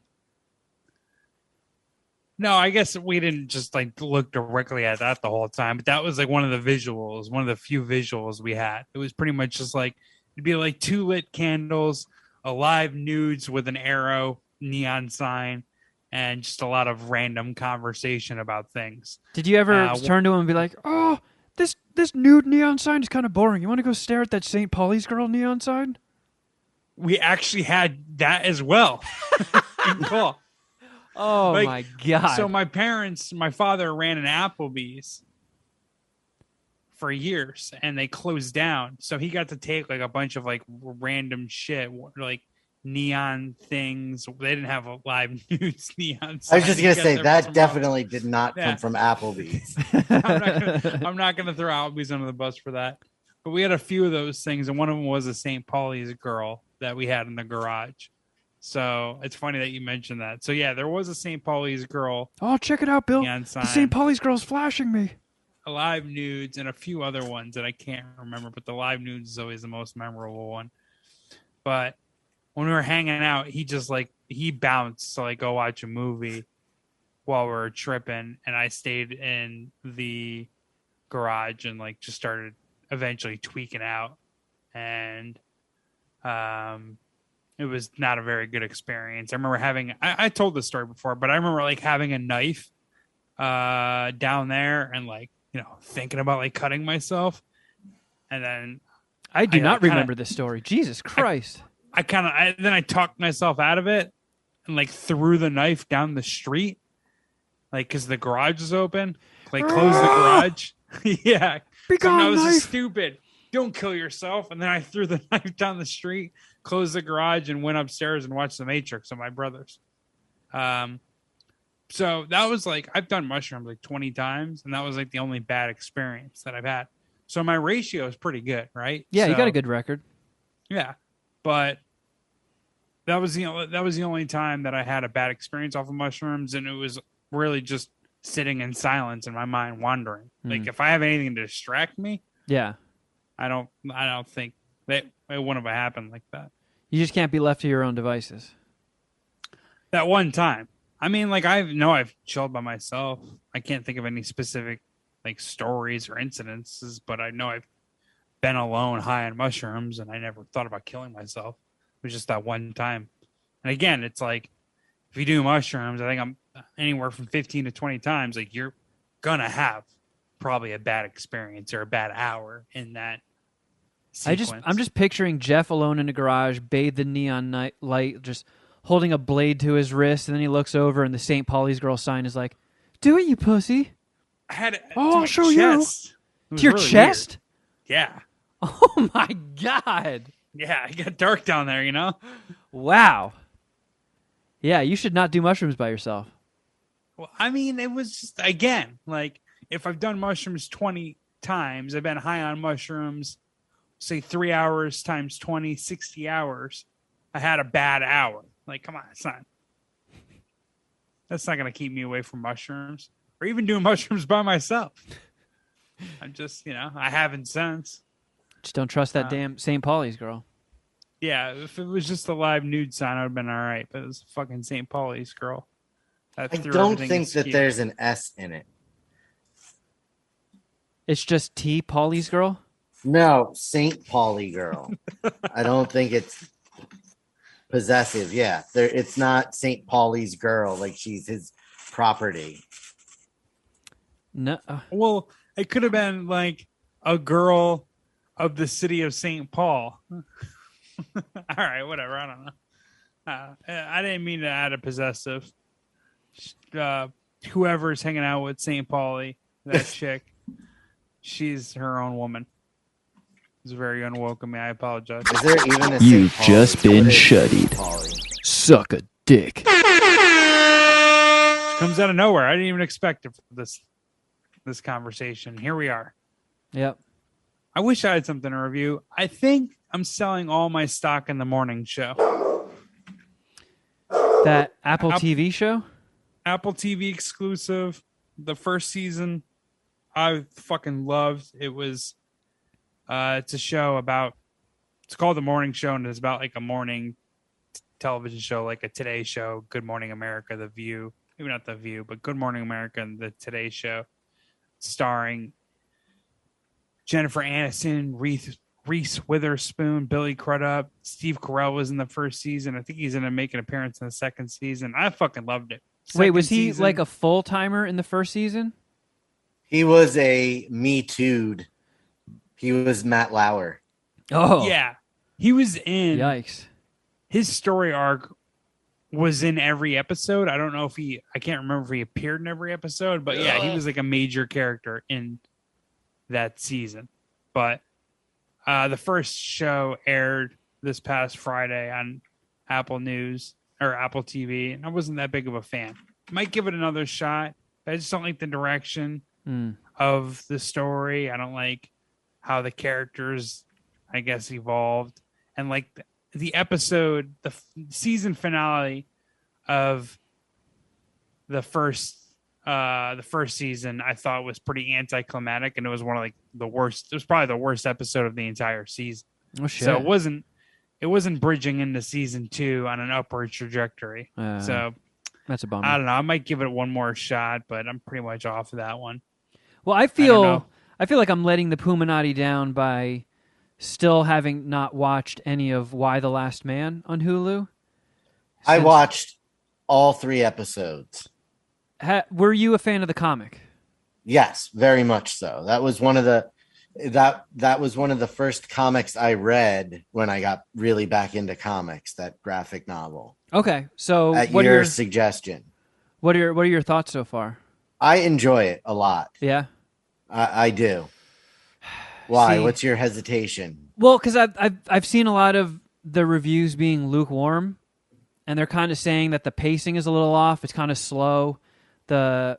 No, I guess we didn't just like look directly at that the whole time, but that was like one of the visuals, one of the few visuals we had. It was pretty much just like, it'd be like 2 lit candles, a live nudes with an arrow, neon sign, and just a lot of random conversation about things.
Did you ever turn to him and be like, "Oh, this nude neon sign is kind of boring. You want to go stare at that St. Pauli's girl neon sign?"
We actually had that as well. Cool.
Oh, like, my God.
So my father ran an Applebee's for years, and they closed down. So he got to take like a bunch of like random shit, like neon things. They didn't have a live nudes neon sign.
I was just going to say that definitely did not come from Applebee's.
I'm not gonna throw Applebee's under the bus for that. But we had a few of those things, and one of them was a St. Pauli's girl that we had in the garage. So it's funny that you mentioned that. So yeah, there was a St. Pauli's girl.
Oh, check it out, Bill. The St. Pauli's girl's flashing me.
Live nudes and a few other ones that I can't remember, but the live nudes is always the most memorable one. But when we were hanging out, he bounced to like go watch a movie while we were tripping, and I stayed in the garage and like just started eventually tweaking out, and it was not a very good experience. I remember I told this story before, but I remember like having a knife down there and like, you know, thinking about like cutting myself. And then
I do not remember this story. Jesus Christ.
Then I talked myself out of it and like threw the knife down the street, like, cause the garage is open, like close the garage. Yeah.
Begone,
this
knife.
is stupid. Don't kill yourself. And then I threw the knife down the street, closed the garage, and went upstairs and watched The Matrix with my brothers. So that was like, I've done mushrooms like 20 times, and that was like the only bad experience that I've had. So my ratio is pretty good, right?
Yeah, you got a good record.
Yeah, but that was the only time that I had a bad experience off of mushrooms, and it was really just sitting in silence and my mind wandering. Like if I have anything to distract me,
yeah, I
don't think that it wouldn't have happened like that.
You just can't be left to your own devices.
That one time. I mean, like, I've chilled by myself. I can't think of any specific like stories or incidences, but I know I've been alone high on mushrooms, and I never thought about killing myself. It was just that one time. And again, it's like, if you do mushrooms, I think I'm anywhere from 15 to 20 times, like, you're gonna have probably a bad experience or a bad hour in that sequence.
I'm just picturing Jeff alone in a garage, bathed in neon light, just holding a blade to his wrist, and then he looks over, and the St. Pauli's girl sign is like, "Do it, you pussy."
I had it.
I'll show you. To your
really
chest?
Weird. Yeah.
Oh my God.
Yeah, it got dark down there, you know?
Wow. Yeah, you should not do mushrooms by yourself.
Well, I mean, it was just, again, like, if I've done mushrooms 20 times, I've been high on mushrooms, say 3 hours times 20, 60 hours. I had a bad hour. Like, come on, son. That's not going to keep me away from mushrooms or even doing mushrooms by myself. I'm just, I haven't since.
Just don't trust that damn St. Pauli's girl.
Yeah, if it was just a live nude sign, I would have been all right. But it was fucking St. Pauli's girl.
I don't think that there's an S in it.
It's just T. Pauli's girl?
No, St. Pauli girl. I don't think it's possessive. Yeah, it's not St. Pauli's girl. Like she's his property.
No.
Well, it could have been like a girl of the city of St. Paul. All right, whatever. I don't know. I didn't mean to add a possessive. Whoever's hanging out with St. Pauli, that chick, she's her own woman. It's very unwelcome. I apologize.
Is there even a
You've just been shuddied. Suck a dick.
She comes out of nowhere. I didn't even expect it for this conversation. Here we are.
Yep.
I wish I had something to review. I think I'm selling all my stock in the morning show.
That Apple TV show? Apple
TV exclusive. The first season I fucking loved. It was it's a show about, it's called The Morning Show, and it's about like a morning television show, like a Today Show, Good Morning America, The View. Maybe not The View, but Good Morning America and the Today Show, starring Jennifer Aniston, Reese Witherspoon, Billy Crudup, Steve Carell was in the first season. I think he's going to make an appearance in the second season. I fucking loved it.
Wait, was he like a full-timer in the first season?
He was a Me Too'd. He was Matt Lauer.
Oh.
Yeah. He was in...
Yikes.
His story arc was in every episode. I don't know if I can't remember if he appeared in every episode, but yeah, he was like a major character in that season. But the first show aired this past Friday on Apple News or Apple TV, and I wasn't that big of a fan. Might give it another shot. I just don't like the direction of the story. I don't like how the characters, I guess, evolved. And like the episode, the season finale of the first season, I thought was pretty anticlimactic, and it was one of like the worst. It was probably the worst episode of the entire season.
Oh shit!
So it wasn't bridging into season 2 on an upward trajectory. So
that's a bummer.
I don't know. I might give it one more shot, but I'm pretty much off of that one.
Well, I feel like I'm letting the Puminati down by still having not watched any of Why the Last Man on Hulu.
I watched all 3 episodes.
Were you a fan of the comic?
Yes, very much so. That was one of the first comics I read when I got really back into comics, that graphic novel.
Okay. So
at your suggestion.
What are your thoughts so far?
I enjoy it a lot.
Yeah.
I do. Why? What's your hesitation?
Well, because I've seen a lot of the reviews being lukewarm, and they're kind of saying that the pacing is a little off. It's kind of slow. The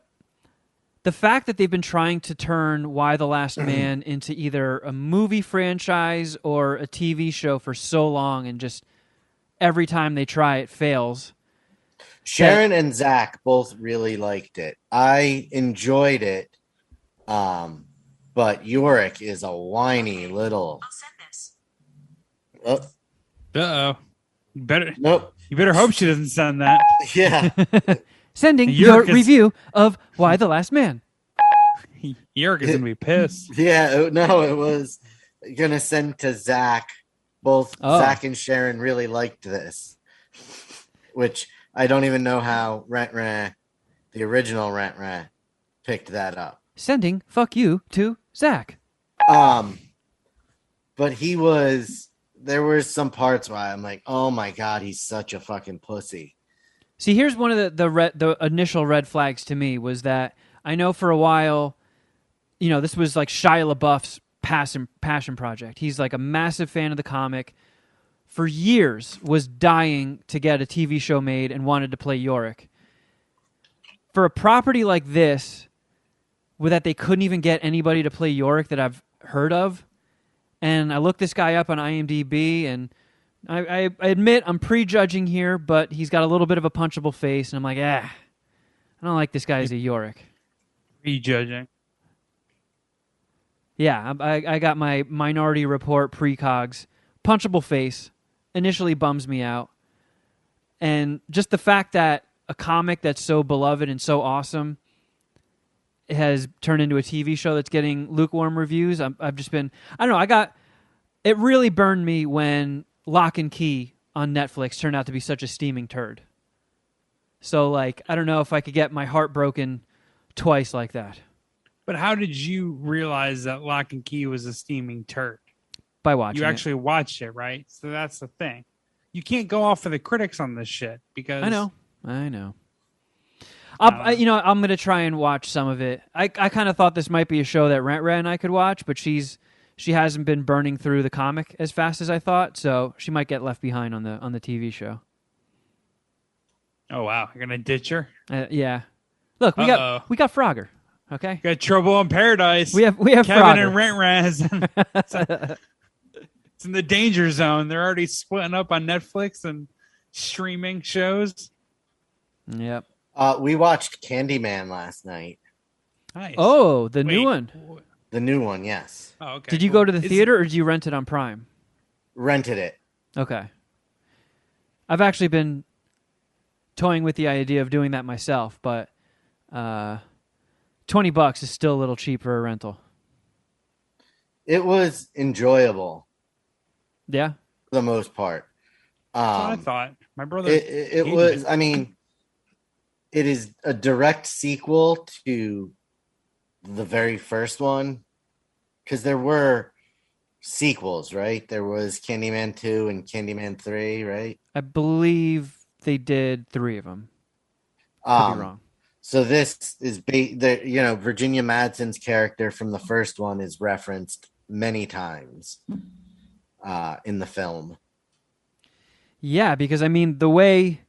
fact that they've been trying to turn Why the Last Man into either a movie franchise or a TV show for so long, and just every time they try, it fails.
Sharon and Zach both really liked it. I enjoyed it. But Yorick is a whiny little.
I'll send this.
Uh-oh.
Nope.
You better hope she doesn't send that.
Yeah.
Sending your review of Why the Last Man.
Yorick is going to be pissed.
Yeah, no, it was going to send to Zach. Both Zach and Sharon really liked this, which I don't even know how the original Rent picked that up.
Sending fuck you to Zach.
But there were some parts where I'm like, oh my God, he's such a fucking pussy.
See, here's one of the initial red flags to me was that I know for a while, this was like Shia LaBeouf's passion project. He's like a massive fan of the comic. For years, was dying to get a TV show made and wanted to play Yorick. For a property like this, where that they couldn't even get anybody to play Yorick that I've heard of, and I looked this guy up on IMDb, and I admit I'm prejudging here, but he's got a little bit of a punchable face, and I'm like, I don't like this guy as a Yorick.
Prejudging.
Yeah, I got my Minority Report precogs. Punchable face initially bums me out. And just the fact that a comic that's so beloved and so awesome has turned into a TV show that's getting lukewarm reviews. I've just been, I don't know, it really burned me when Lock and Key on Netflix turned out to be such a steaming turd. So, like, I don't know if I could get my heart broken twice like that.
But how did you realize that Lock and Key was a steaming turd?
By watching
You
it.
actually watched it, right? So that's the thing. You can't go off of the critics on this shit because
I know. I'm going to try and watch some of it. I kind of thought this might be a show that Rent and I could watch, but she hasn't been burning through the comic as fast as I thought, so she might get left behind on the TV show.
Oh wow, you're gonna ditch her?
Yeah. Look, we got Frogger. Okay.
Got Trouble in Paradise.
We have
Kevin
Frogger.
and Rent It's in the danger zone. They're already splitting up on Netflix and streaming shows.
Yep.
We watched Candyman last night.
Nice.
Oh, the new one.
The new one, yes.
Oh, okay.
Did you go to the theater or did you rent it on Prime?
Rented it.
Okay. I've actually been toying with the idea of doing that myself, but $20 is still a little cheap for a rental.
It was enjoyable.
Yeah.
For the most part.
That's what I thought. My brother.
It was, I mean, it is a direct sequel to the very first one. Because there were sequels, right? There was Candyman 2 and Candyman 3, right?
I believe they did 3 of them. Could be wrong.
So this is, Virginia Madsen's character from the first one is referenced many times in the film.
Yeah, because, I mean, the way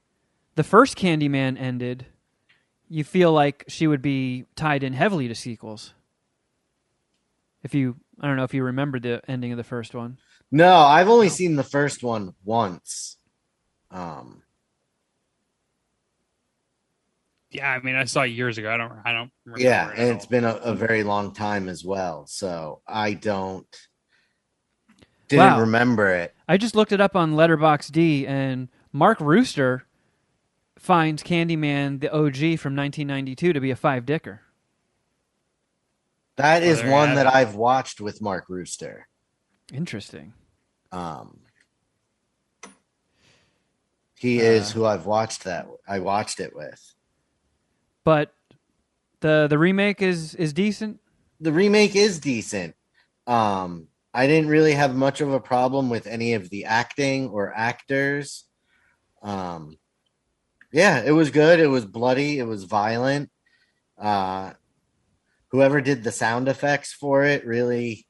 the first Candyman ended, you feel like she would be tied in heavily to sequels. I don't know if you remember the ending of the first one.
No, I've only seen the first one once.
Yeah, I mean, I saw it years ago. I don't remember.
Yeah, and it's been a very long time as well. So I didn't remember it.
I just looked it up on Letterboxd, and Mark Rooster finds Candyman, the OG from 1992, to be a 5-dicker.
That is one that I've watched with Mark Rooster.
Interesting.
He is who I watched it with.
But the remake is decent?
The remake is decent. I didn't really have much of a problem with any of the acting or actors. Yeah, it was good. It was bloody. It was violent. Whoever did the sound effects for it really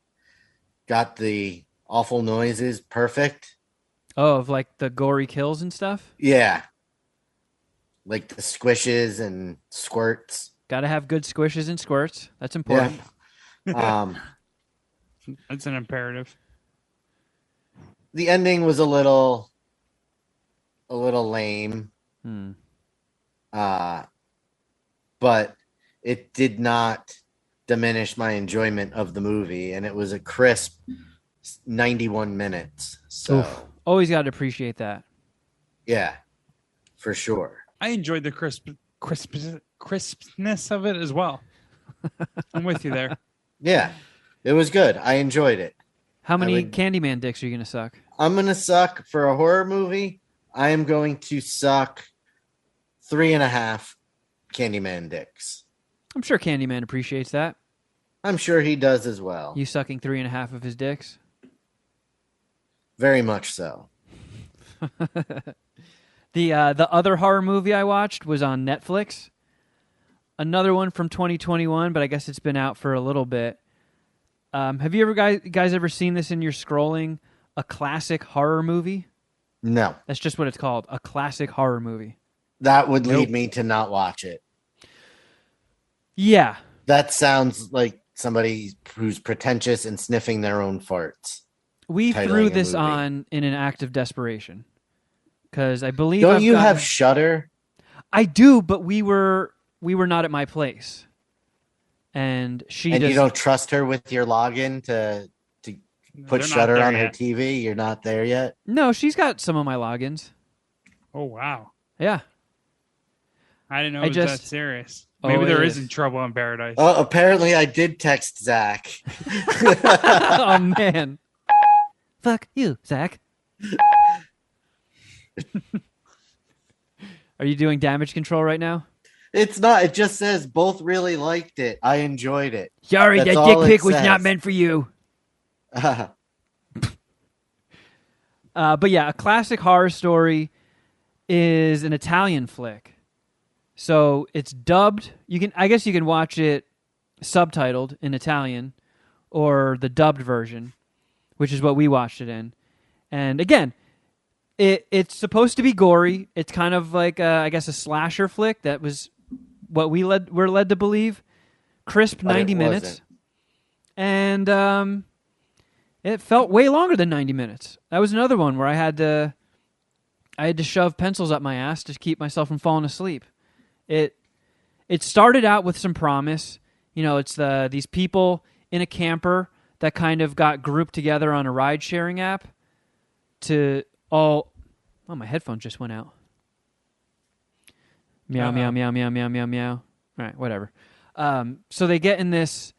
got the awful noises perfect.
Oh, of like the gory kills and stuff?
Yeah. Like the squishes and squirts.
Got to have good squishes and squirts. That's important.
Yeah.
That's an imperative.
The ending was a little lame. But it did not diminish my enjoyment of the movie, and it was a crisp 91 minutes. So
always got to appreciate that.
Yeah, for sure.
I enjoyed the crispness of it as well. I'm with you there.
Yeah, it was good. I enjoyed it.
How many Candyman dicks are you going to suck?
I'm going to suck for a horror movie. I am going to suck 3.5 Candyman dicks.
I'm sure Candyman appreciates that.
I'm sure he does as well.
You sucking 3.5 of his dicks?
Very much so.
The other horror movie I watched was on Netflix. Another one from 2021, but I guess it's been out for a little bit. Have you guys ever seen this in your scrolling? A classic horror movie?
No.
That's just what it's called. A classic horror movie.
That would lead me to not watch it.
Yeah.
That sounds like somebody who's pretentious and sniffing their own farts.
We
titling
threw
a
this
movie.
on in an act of desperation because I believe.
Don't you have Shudder?
I do, but we were not at my place, and
you don't trust her with your login to put Shudder on her TV. You're not there yet.
No, she's got some of my logins.
Oh wow!
Yeah,
I didn't know it was that serious.
Oh,
Maybe there isn't trouble in paradise.
Oh, apparently I did text Zach.
Oh man, fuck you, Zach. Are you doing damage control right now?
It's not. It just says both really liked it. I enjoyed it.
Sorry, that dick pic was not meant for you. But yeah, A Classic Horror Story is an Italian flick. So it's dubbed. I guess you can watch it subtitled in Italian or the dubbed version, which is what we watched it in. And again, it's supposed to be gory. It's kind of like I guess a slasher flick. That was what we're led to believe. Crisp 90 minutes. And it felt way longer than 90 minutes. That was another one where I had to shove pencils up my ass to keep myself from falling asleep. It started out with some promise. You know, it's these people in a camper that kind of got grouped together on a ride-sharing app to all... Oh, my headphones just went out. Meow, meow, meow, meow, meow, meow, meow. All right, whatever. So they get in this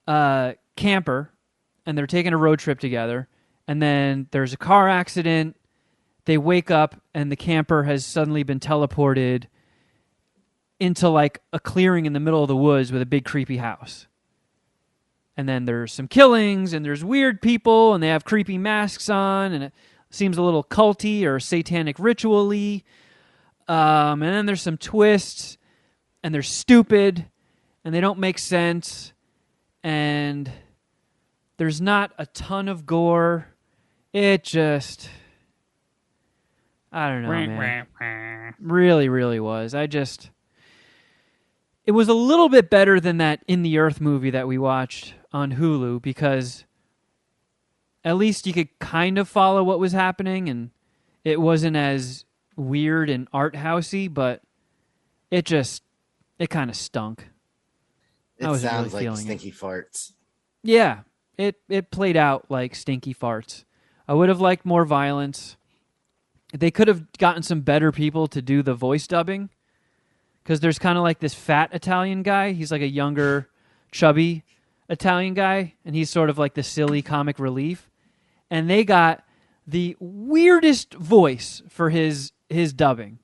camper, and they're taking a road trip together, and then there's a car accident. They wake up, and the camper has suddenly been teleported into like a clearing in the middle of the woods with a big creepy house. And then there's some killings, and there's weird people, and they have creepy masks on, and it seems a little culty or satanic ritual-y. And then there's some twists, and they're stupid, and they don't make sense, and there's not a ton of gore. It just... I don't know, man. Really, really was. It was a little bit better than that In the Earth movie that we watched on Hulu, because at least you could kind of follow what was happening, and it wasn't as weird and art housey, but it kind of stunk.
It sounds like stinky farts.
Yeah, it played out like stinky farts. I would have liked more violence. They could have gotten some better people to do the voice dubbing, because there's kind of like this fat Italian guy. He's like a younger, chubby Italian guy, and he's sort of like the silly comic relief. And they got the weirdest voice for his dubbing.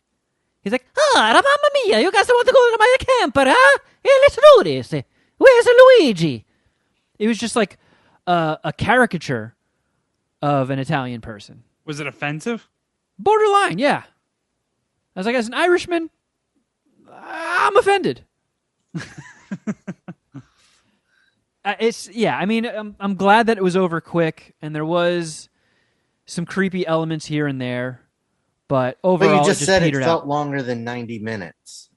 He's like, mamma mia, you guys want to go to my camper, huh? Hey, let's do this. Where's Luigi? It was just like a caricature of an Italian person.
Was it offensive?
Borderline, yeah. I was like, as an Irishman, I'm offended. I mean, I'm glad that it was over quick, and there was some creepy elements here and there, but overall,
but you just said it
petered
felt
out.
Longer than 90 minutes.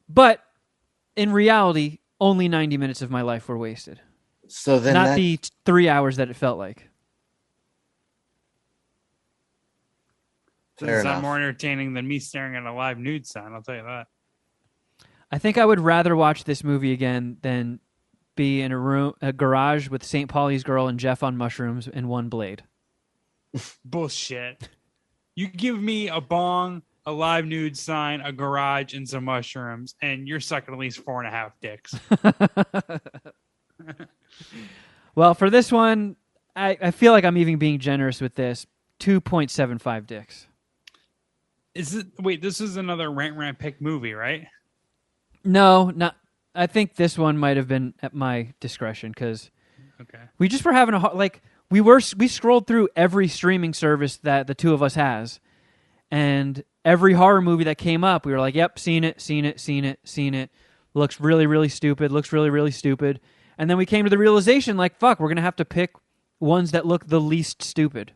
But in reality, only 90 minutes of my life were wasted.
So then,
not the 3 hours that it felt like.
Doesn't sound more entertaining than me staring at a live nude sign, I'll tell you that.
I think I would rather watch this movie again than be in a garage with St. Pauli's Girl and Geoff on mushrooms and one blade.
Bullshit. You give me a bong, a live nude sign, a garage, and some mushrooms, and you're sucking at least 4.5 dicks.
Well, for this one, I feel like I'm even being generous with this. 2.75 dicks.
This is another Rant Pick movie, right?
No, not. I think this one might have been at my discretion, because we just were having we scrolled through every streaming service that the two of us has, and every horror movie that came up, we were like, "Yep, seen it. Looks really, really stupid. Looks really, really stupid." And then we came to the realization, like, fuck, we're gonna have to pick ones that look the least stupid.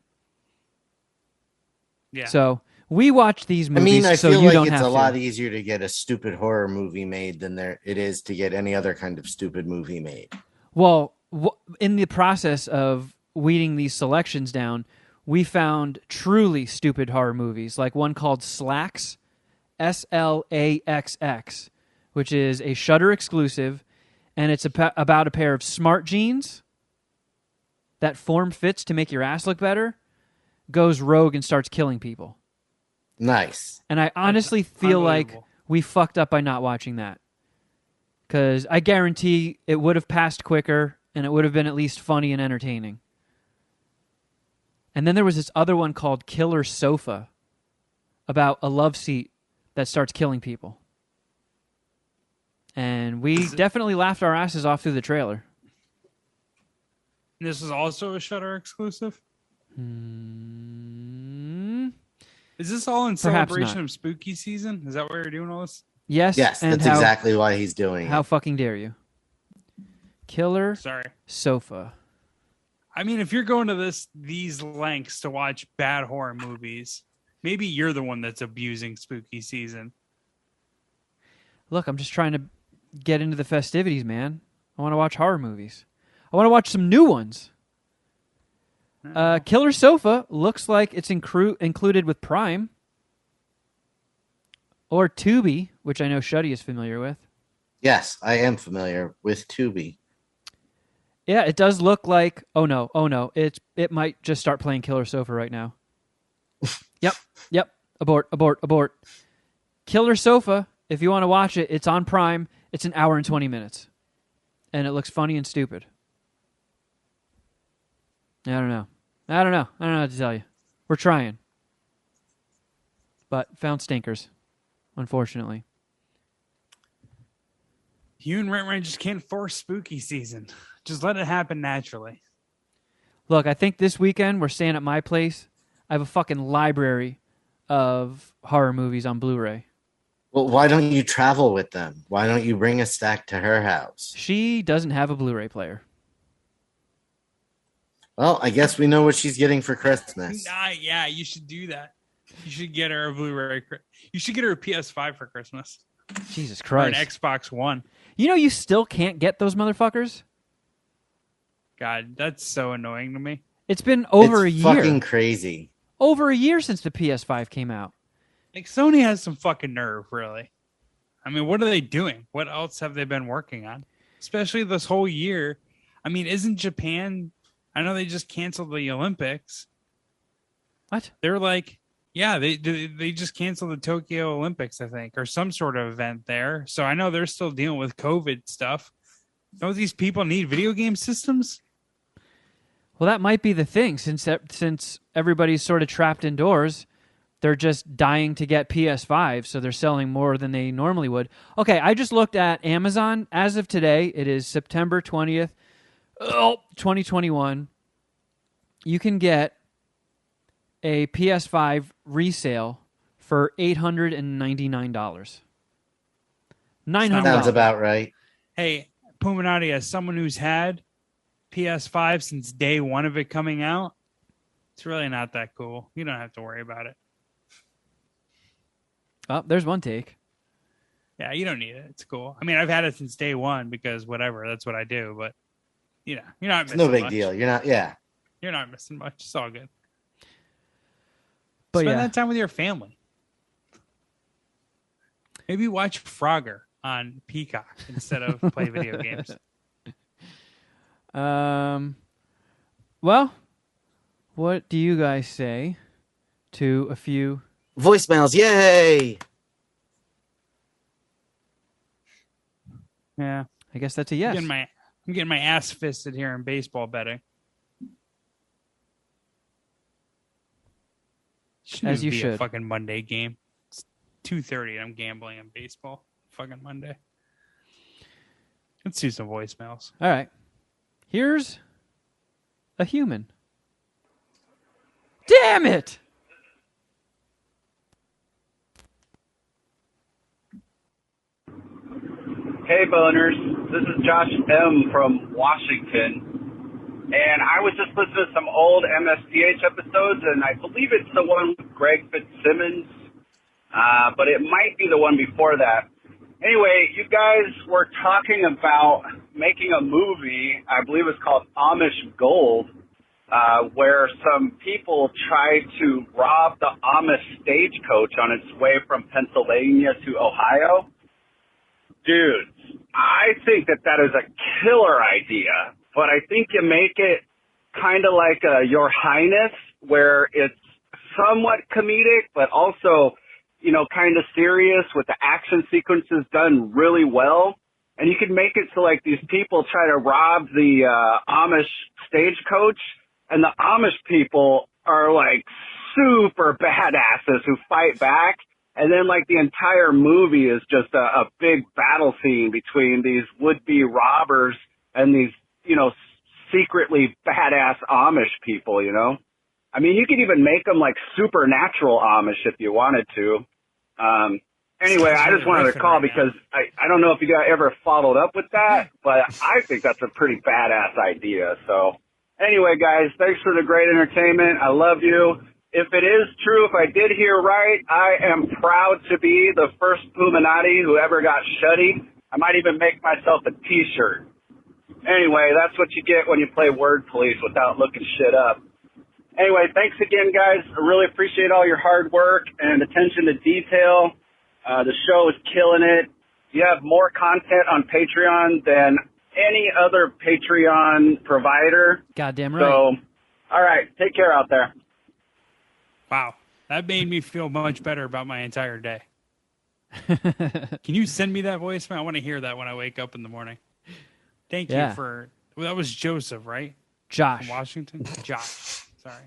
Yeah.
So we watch these movies.
I
so
feel
you
like
don't
it's
have
a
to.
lot easier to get a stupid horror movie made than it is to get any other kind of stupid movie made.
Well, in the process of weeding these selections down, we found truly stupid horror movies, like one called Slacks, Slaxx, which is a Shudder exclusive, and it's about a pair of smart jeans that form fits to make your ass look better, goes rogue and starts killing people.
Nice.
And I honestly feel like we fucked up by not watching that. Because I guarantee it would have passed quicker, and it would have been at least funny and entertaining. And then there was this other one called Killer Sofa, about a love seat that starts killing people. And we definitely laughed our asses off through the trailer.
This is also a Shudder exclusive? Is this all in celebration of spooky season? Is that why you're doing all this?
Yes.
Yes, that's exactly why he's doing it.
How fucking dare you? Killer Sofa.
I mean, if you're going to these lengths to watch bad horror movies, maybe you're the one that's abusing spooky season.
Look, I'm just trying to get into the festivities, man. I want to watch horror movies. I want to watch some new ones. Killer Sofa looks like it's included with Prime. Or Tubi, which I know Shuddy is familiar with.
Yes, I am familiar with Tubi.
Yeah, it does look like... Oh, no. It might just start playing Killer Sofa right now. Yep. Abort. Killer Sofa, if you want to watch it, it's on Prime. It's an hour and 20 minutes. And it looks funny and stupid. I don't know what to tell you. We're trying. But found stinkers, unfortunately.
You and Rent just can't force spooky season. Just let it happen naturally.
Look, I think this weekend we're staying at my place. I have a fucking library of horror movies on Blu-ray.
Well, why don't you travel with them? Why don't you bring a stack to her house?
She doesn't have a Blu-ray player.
Well, I guess we know what she's getting for Christmas.
Yeah, you should do that. You should get her a Blu-ray. You should get her a PS5 for Christmas.
Jesus Christ.
Or an Xbox One.
You know you still can't get those motherfuckers?
God, that's so annoying to me.
It's been over a year.
Fucking crazy.
Over a year since the PS5 came out.
Like, Sony has some fucking nerve, really. I mean, what are they doing? What else have they been working on? Especially this whole year. I mean, isn't Japan... I know they just canceled the Olympics.
What?
They're like... Yeah, they just canceled the Tokyo Olympics, I think, or some sort of event there. So I know they're still dealing with COVID stuff. Don't these people need video game systems?
Well, that might be the thing. Since everybody's sort of trapped indoors, they're just dying to get PS5, so they're selling more than they normally would. Okay, I just looked at Amazon. As of today, it is September 20th, 2021. You can get a PS5 resale for $899. $900.
Sounds about right.
Hey, Puminati, as someone who's had PS5 since day one of it coming out, it's really not that cool. You don't have to worry about it.
Oh, there's one take.
Yeah, you don't need it. It's cool. I mean, I've had it since day one because whatever, that's what I do. But, you know, you're not missing much.
No big deal. You're not
missing much. It's all good.
But
Spend that time with your family. Maybe watch Frogger on Peacock instead of play video games.
Well, what do you guys say to a few
voicemails? Yay!
Yeah,
I guess that's a yes.
I'm getting my ass fisted here in baseball betting.
As you should.
A fucking Monday game. It's 2:30 and I'm gambling on baseball. Fucking Monday. Let's do some voicemails.
All right. Here's a human. Damn it!
Hey, boners. This is Josh M. from Washington. And I was just listening to some old MSPH episodes, and I believe it's the one with Greg Fitzsimmons, but it might be the one before that. Anyway, you guys were talking about making a movie, I believe it's called Amish Gold, where some people try to rob the Amish stagecoach on its way from Pennsylvania to Ohio. Dude, I think that is a killer idea, but I think you make it kind of like Your Highness, where it's somewhat comedic, but also, kind of serious with the action sequences done really well. And you can make it so like these people try to rob the Amish stagecoach, and the Amish people are like super badasses who fight back. And then like the entire movie is just a big battle scene between these would-be robbers and these, secretly badass Amish people, I mean, you could even make them like supernatural Amish if you wanted to. Anyway, I just wanted to call because I don't know if you guys ever followed up with that, but I think that's a pretty badass idea. So anyway, guys, thanks for the great entertainment. I love you. If it is true, if I did hear right, I am proud to be the first Puminati who ever got Shuddy. I might even make myself a T-shirt. Anyway, that's what you get when you play Word Police without looking shit up. Anyway, thanks again, guys. I really appreciate all your hard work and attention to detail. The show is killing it. You have more content on Patreon than any other Patreon provider.
Goddamn right.
So, all right. Take care out there.
Wow. That made me feel much better about my entire day. Can you send me that voicemail? I want to hear that when I wake up in the morning. Thank you for... Well, that was Joseph, right?
Josh.
From Washington? Josh. Sorry.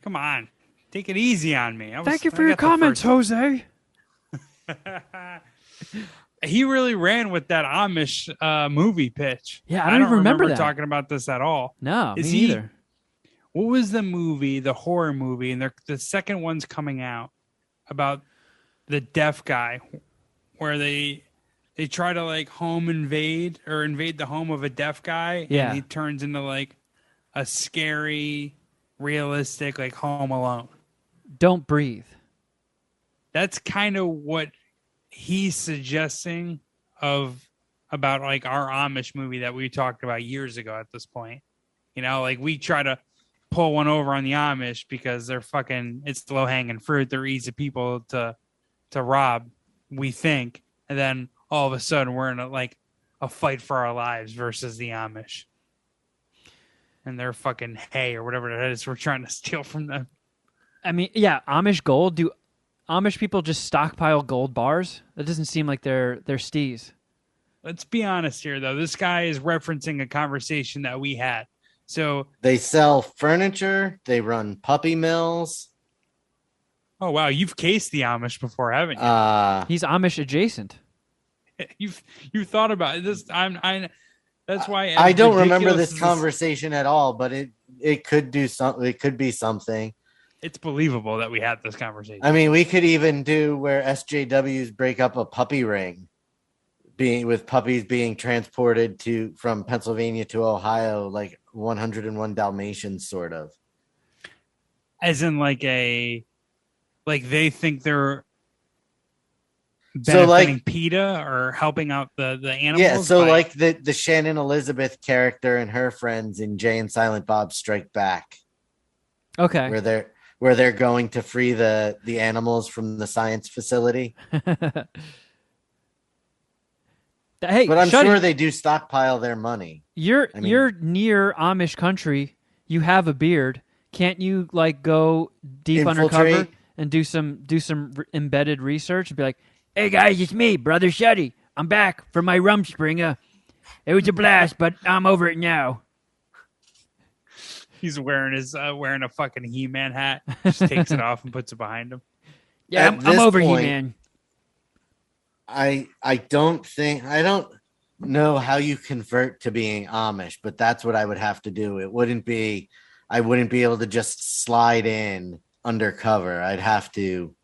Come on. Take it easy on me.
Thank you for your comments, Jose.
He really ran with that Amish movie pitch.
Yeah, I don't even remember that.
Talking about this at all.
No, me neither.
What was the movie, the horror movie, and the second one's coming out about the deaf guy where they try to like invade the home of a deaf guy, and he turns into like a scary, realistic like Home Alone.
Don't Breathe.
That's kind of what he's suggesting about like our Amish movie that we talked about years ago at this point. Like we try to pull one over on the Amish because they're it's low hanging fruit. They're easy people to rob, we think. And then all of a sudden we're in a fight for our lives versus the Amish. And they're fucking hay or whatever it is we're trying to steal from them.
I mean, yeah, Amish gold. Do Amish people just stockpile gold bars? That doesn't seem like they're steez.
Let's be honest here, though. This guy is referencing a conversation that we had. So
they sell furniture. They run puppy mills.
Oh wow, you've cased the Amish before, haven't you?
He's Amish adjacent.
You've thought about this. That's why
I don't remember this conversation at all, but it could do something. It could be something.
It's believable that we had this conversation.
I mean, we could even do where SJWs break up a puppy ring, with puppies being transported from Pennsylvania to Ohio, like 101 Dalmatians, sort of.
As in, they think they're benefiting PETA or helping out the animals.
Yeah, so like the Shannon Elizabeth character and her friends in Jay and Silent Bob Strike Back.
Okay,
where they're going to free the animals from the science facility.
Hey,
but I'm
Shuddy,
sure they do stockpile their money.
You're near Amish country. You have a beard. Can't you go deep undercover and do some embedded research and be like, "Hey guys, it's me, Brother Shuddy. I'm back for my Rumspringer. It was a blast, but I'm over it now."
He's wearing a fucking He-Man hat. Just takes it off and puts it behind him.
Yeah, I'm over He-Man.
I don't know how you convert to being Amish, but that's what I would have to do. I wouldn't be able to just slide in undercover. I'd have to.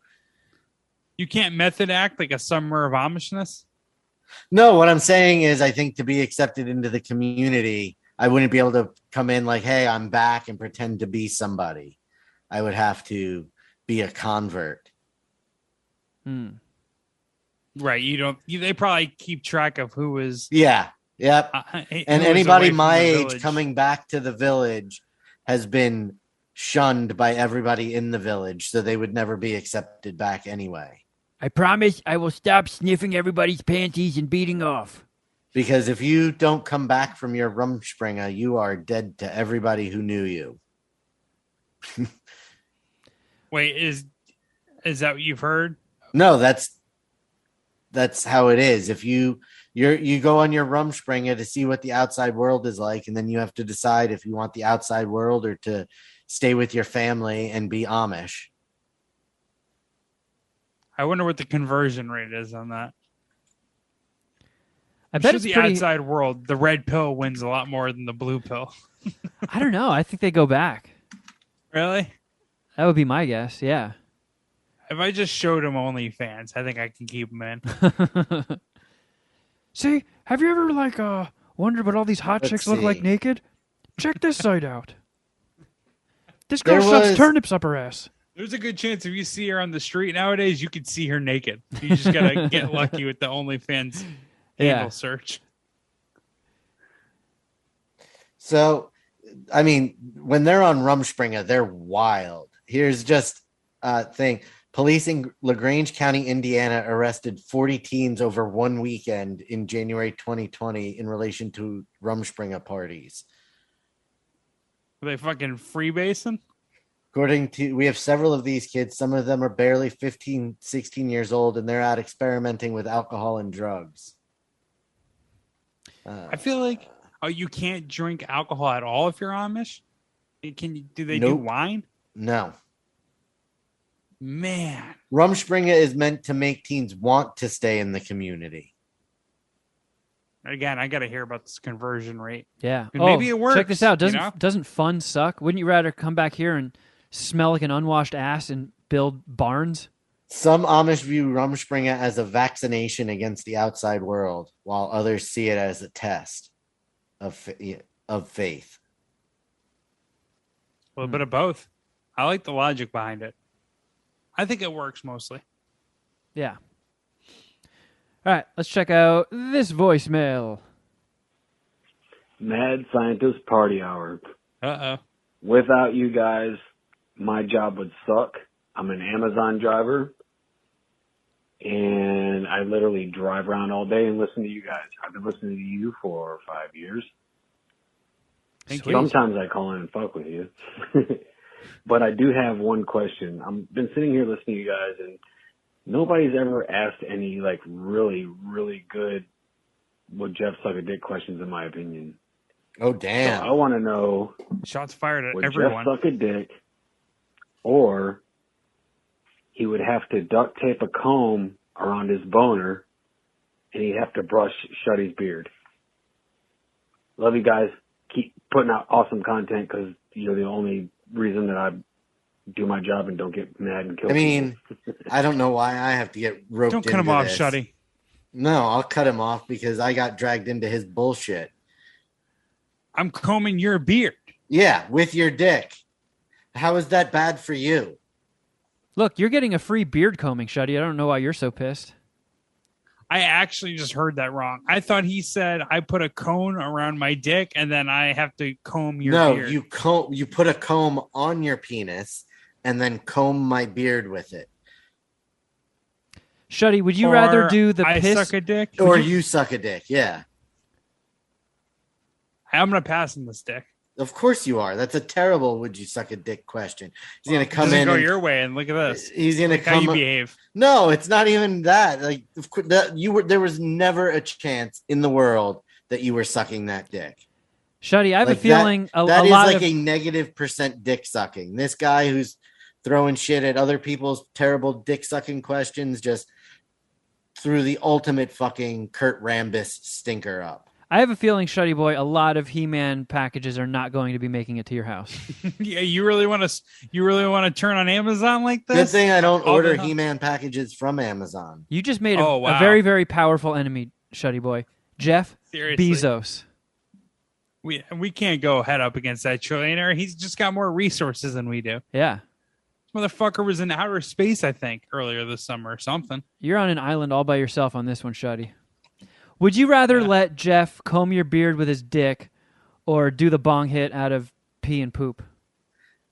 You can't method act like a summer of Amishness?
No, what I'm saying is I think to be accepted into the community, I wouldn't be able to come in like, "Hey, I'm back," and pretend to be somebody. I would have to be a convert.
Right. They probably keep track of who is.
Yeah. Yep.
He
And
was
anybody
away from
my
the
age
village.
coming back to the village has been shunned by everybody in the village, so they would never be accepted back anyway.
I promise I will stop sniffing everybody's panties and beating off.
Because if you don't come back from your Rumspringa, you are dead to everybody who knew you.
Wait, is that what you've heard?
No, that's how it is. If you go on your Rumspringa to see what the outside world is like, and then you have to decide if you want the outside world or to stay with your family and be Amish.
I wonder what the conversion rate is on that.
I bet
sure
it's
the
pretty.
outside world, the red pill wins a lot more than the blue pill.
I don't know. I think they go back.
Really?
That would be my guess. Yeah.
If I just showed him OnlyFans, I think I can keep him in.
See, have you ever wondered what all these hot
Let's
chicks look like
see.
naked? Check this site out. This
There
girl shoves
was-
turnips up her ass.
There's a good chance if you see her on the street nowadays, you could see her naked. You just gotta get lucky with the OnlyFans handle search.
So, I mean, when they're on Rumspringa, they're wild. Here's just a thing. Police in LaGrange County, Indiana, arrested 40 teens over one weekend in January 2020 in relation to Rumspringa parties.
Are they fucking freebasing?
According to, we have several of these kids. Some of them are barely 15, 16 years old, and they're out experimenting with alcohol and drugs.
I feel like you can't drink alcohol at all if you're Amish. Do they do
Nope.
wine?
No.
Man,
Rumspringa is meant to make teens want to stay in the community.
again, I got to hear about this conversion rate.
Yeah.
And maybe it works,
Check this out.
you know?
Doesn't fun suck? Wouldn't you rather come back here and smell like an unwashed ass and build barns?
Some Amish view Rumspringa as a vaccination against the outside world, while others see it as a test of faith.
A little bit of both. I like the logic behind it. I think it works mostly.
Yeah. All right. Let's check out this voicemail.
Mad Scientist Party Hour.
Uh-oh.
Without you guys, my job would suck. I'm an Amazon driver, and I literally drive around all day and listen to you guys. I've been listening to you for 5 years.
Thank you.
Sometimes I call in and fuck with you. But I do have one question. I've been sitting here listening to you guys, and nobody's ever asked any, like, really, really good would Jeff suck a dick questions, in my opinion.
Oh,
So
damn.
I want to know,
Shots fired at
would
everyone.
Jeff suck a dick, or he would have to duct tape a comb around his boner, and he'd have to brush Shuddy's beard. Love you guys. Keep putting out awesome content, because you're the only reason that I do my job and don't get mad and kill
I mean,
people.
I don't know why I have to get roped
Don't cut him
into
off,
this.
Shuddy.
No, I'll cut him off because I got dragged into his bullshit.
I'm combing your beard.
Yeah, with your dick. How is that bad for you?
Look, you're getting a free beard combing, Shuddy. I don't know why you're so pissed.
I actually just heard that wrong. I thought he said I put a cone around my dick and then I have to comb your beard.
You put a comb on your penis and then comb my beard with it.
Shuddy, would you
Or
rather do the
I
piss?
suck a dick?
Or you suck a dick, yeah.
I'm going to pass him this dick.
Of course you are. That's a terrible would you suck a dick question. He's going to come
Doesn't
in
go
and
your way and look at this.
he's going to
Look how you
come
behave.
No, it's not even that. Like of course, there was never a chance in the world that you were sucking that dick.
Shuddy, I have
Like
a feeling a
that is
lot
like
of
a -% dick sucking. This guy who's throwing shit at other people's terrible dick sucking questions just threw the ultimate fucking Kurt Rambis stinker up.
I have a feeling, Shuddy boy, a lot of He-Man packages are not going to be making it to your house.
Yeah, you really want to turn on Amazon like this?
Good thing I don't
All
order
the time.
He-Man packages from Amazon.
You just made
Oh,
a
wow.
very, very powerful enemy, Shuddy boy. Jeff
Seriously.
Bezos.
We can't go head up against that trillionaire. He's just got more resources than we do.
Yeah.
This motherfucker was in outer space, I think, earlier this summer or something.
You're on an island all by yourself on this one, Shuddy. Would you rather let Jeff comb your beard with his dick or do the bong hit out of pee and poop?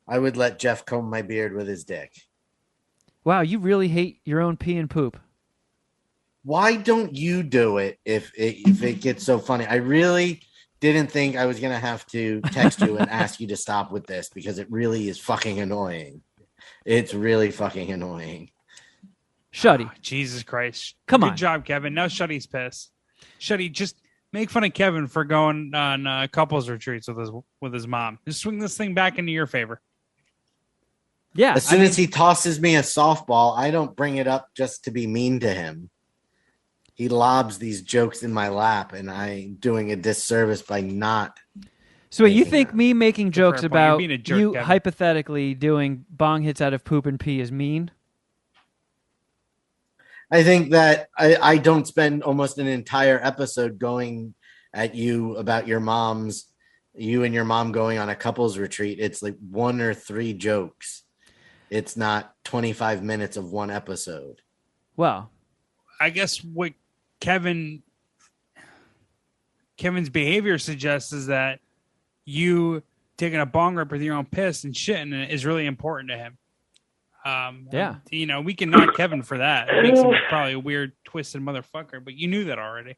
I would let Jeff comb my beard with his dick.
Wow, you really hate your own pee and poop.
Why don't you do it if it gets so funny? I really didn't think I was going to have to text you and ask you to stop with this because it really is fucking annoying. It's really fucking annoying.
Shuddy.
Oh, Jesus Christ.
Come on.
Good job, Kevin. Now Shuddy's pissed. Shuddy, just make fun of Kevin for going on couples retreats with his mom. Just swing this thing back into your favor.
Yeah.
As soon as he tosses me a softball, I don't bring it up just to be mean to him. He lobs these jokes in my lap, and I'm doing a disservice by not.
So wait, you think me making jokes about
being a jerk,
you
Kevin.
hypothetically doing bong hits out of poop and pee is mean?
I think that I don't spend almost an entire episode going at you about you and your mom going on a couples retreat. It's like 1 or 3 jokes. It's not 25 minutes of one episode.
Well,
I guess what Kevin's behavior suggests is that you taking a bong rip with your own piss and shitting it is really important to him.
Yeah.
You know, we can knock Kevin for that. It makes him probably a weird, twisted motherfucker, but you knew that already.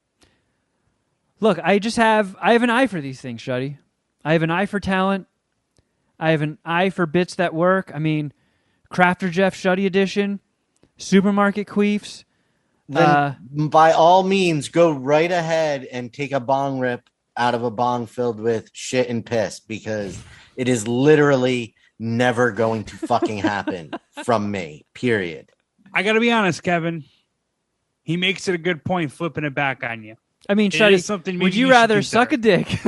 look, I have an eye for these things, Shuddy. I have an eye for talent. I have an eye for bits that work. I mean, Crafter Jeff Shuddy edition, supermarket queefs.
Then by all means, go right ahead and take a bong rip out of a bong filled with shit and piss because it is literally never going to fucking happen from me, period.
I got to be honest, Kevin. He makes it a good point flipping it back on you.
I mean,
It
Shuddy,
is something maybe
would you
you should
rather suck a
consider.
dick?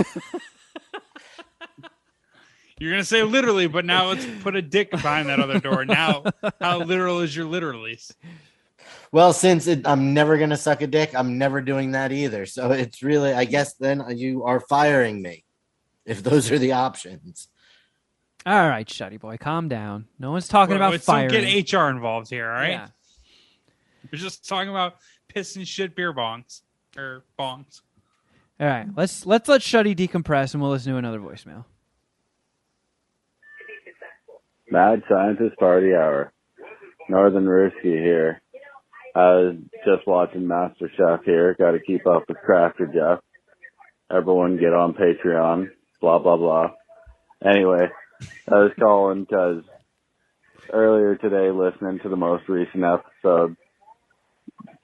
You're going to say literally, but now let's put a dick behind that other door. Now, how literal is your literalies?
Well, since I'm never going to suck a dick, I'm never doing that either. So it's really, I guess then you are firing me if those are the options.
All right, Shuddy boy, calm down. No one's talking about
Let's
firing.
don't get HR involved here, all right?
Yeah.
We're just talking about piss and shit beer bongs. Or bongs.
All right, let's let Shuddy decompress, and we'll listen to another voicemail.
Mad Scientist Party Hour. Northern Risky here. I was just watching MasterChef here. Got to keep up with Crafter Jeff. Everyone get on Patreon. Blah, blah, blah. Anyway, I was calling because earlier today, listening to the most recent episode,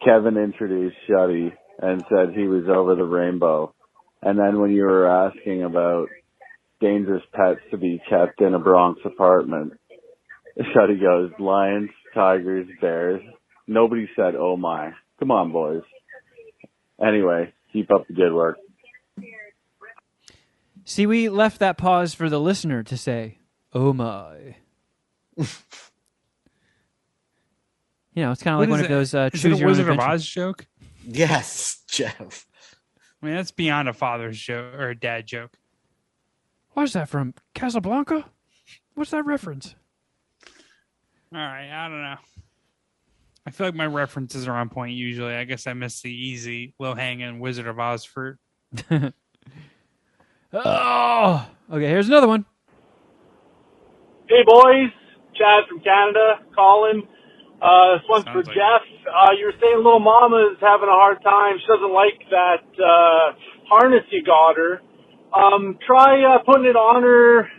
Kevin introduced Shuddy and said he was over the rainbow. And then when you were asking about dangerous pets to be kept in a Bronx apartment, Shuddy goes, lions, tigers, bears. Nobody said, oh my. Come on, boys. Anyway, keep up the good work.
See, we left that pause for the listener to say, oh my. You know, it's kind of like one of those
Is
choose
it a
your own
Wizard of
adventure.
Oz joke?
Yes, Jeff.
I mean, that's beyond a father's joke or a dad joke.
What's that from? Casablanca? What's that reference?
All right, I don't know. I feel like my references are on point usually. I guess I missed the easy, low-hanging Wizard of Oz fruit.
Oh, okay. Here's another one.
Hey boys, Chad from Canada calling. This one's for
Sounds like
Jeff. You were saying little mama's having a hard time. She doesn't like that harness you got her. Try putting it on her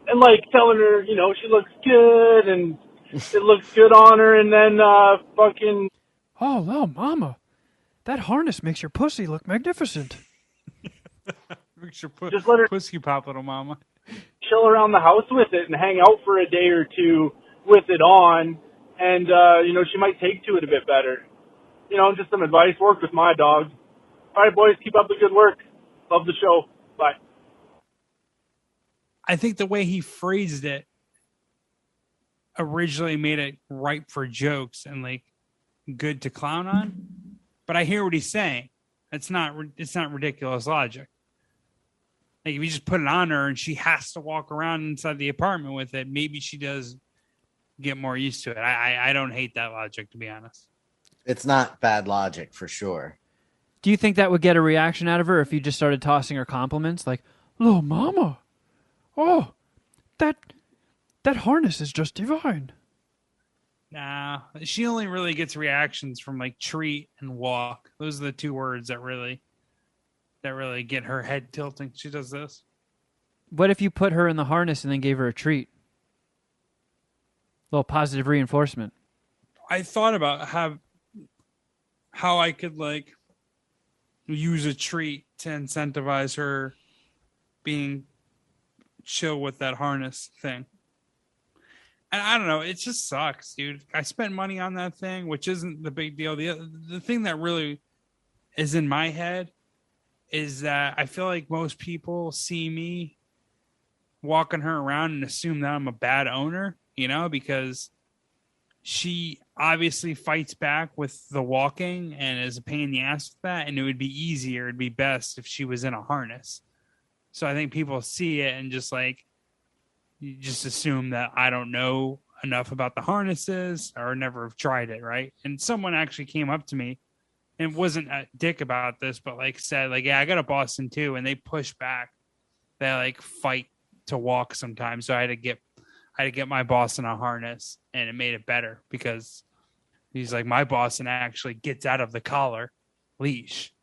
and like telling her, you know, she looks good and it looks good on her, and then fucking.
Oh, well, mama, that harness makes your pussy look magnificent.
Just let her
pussy pop, little mama.
chill around the house with it and hang out for a day or two with it on, and you know, she might take to it a bit better. You know, just some advice. Work with my dog. All right, boys, keep up the good work. Love the show. Bye.
I think the way he phrased it originally made it ripe for jokes and like good to clown on. But I hear what he's saying. It's not ridiculous logic. Like if you just put it on her and she has to walk around inside the apartment with it, maybe she does get more used to it. I don't hate that logic, to be honest.
It's not bad logic for sure.
Do you think that would get a reaction out of her if you just started tossing her compliments like, "Little mama, oh, that harness is just divine"?
Nah, she only really gets reactions from like treat and walk. Those are the two words that really get her head tilting. She does this.
What if you put her in the harness and then gave her a treat? A little positive reinforcement.
I thought about how I could like use a treat to incentivize her being chill with that harness thing. And I don't know, it just sucks, dude. I spent money on that thing, which isn't the big deal. The thing that really is in my head is that I feel like most people see me walking her around and assume that I'm a bad owner, because she obviously fights back with the walking and is a pain in the ass with that. And it would be easier, it'd be best if she was in a harness. So I think people see it and just like, you just assume that I don't know enough about the harnesses or never have tried it, right? And someone actually came up to me and wasn't a dick about this, but like said, like, yeah, I got a Boston too, and they push back. They like fight to walk sometimes. So I had to get my Boston a harness, and it made it better because he's like, my Boston actually gets out of the collar leash.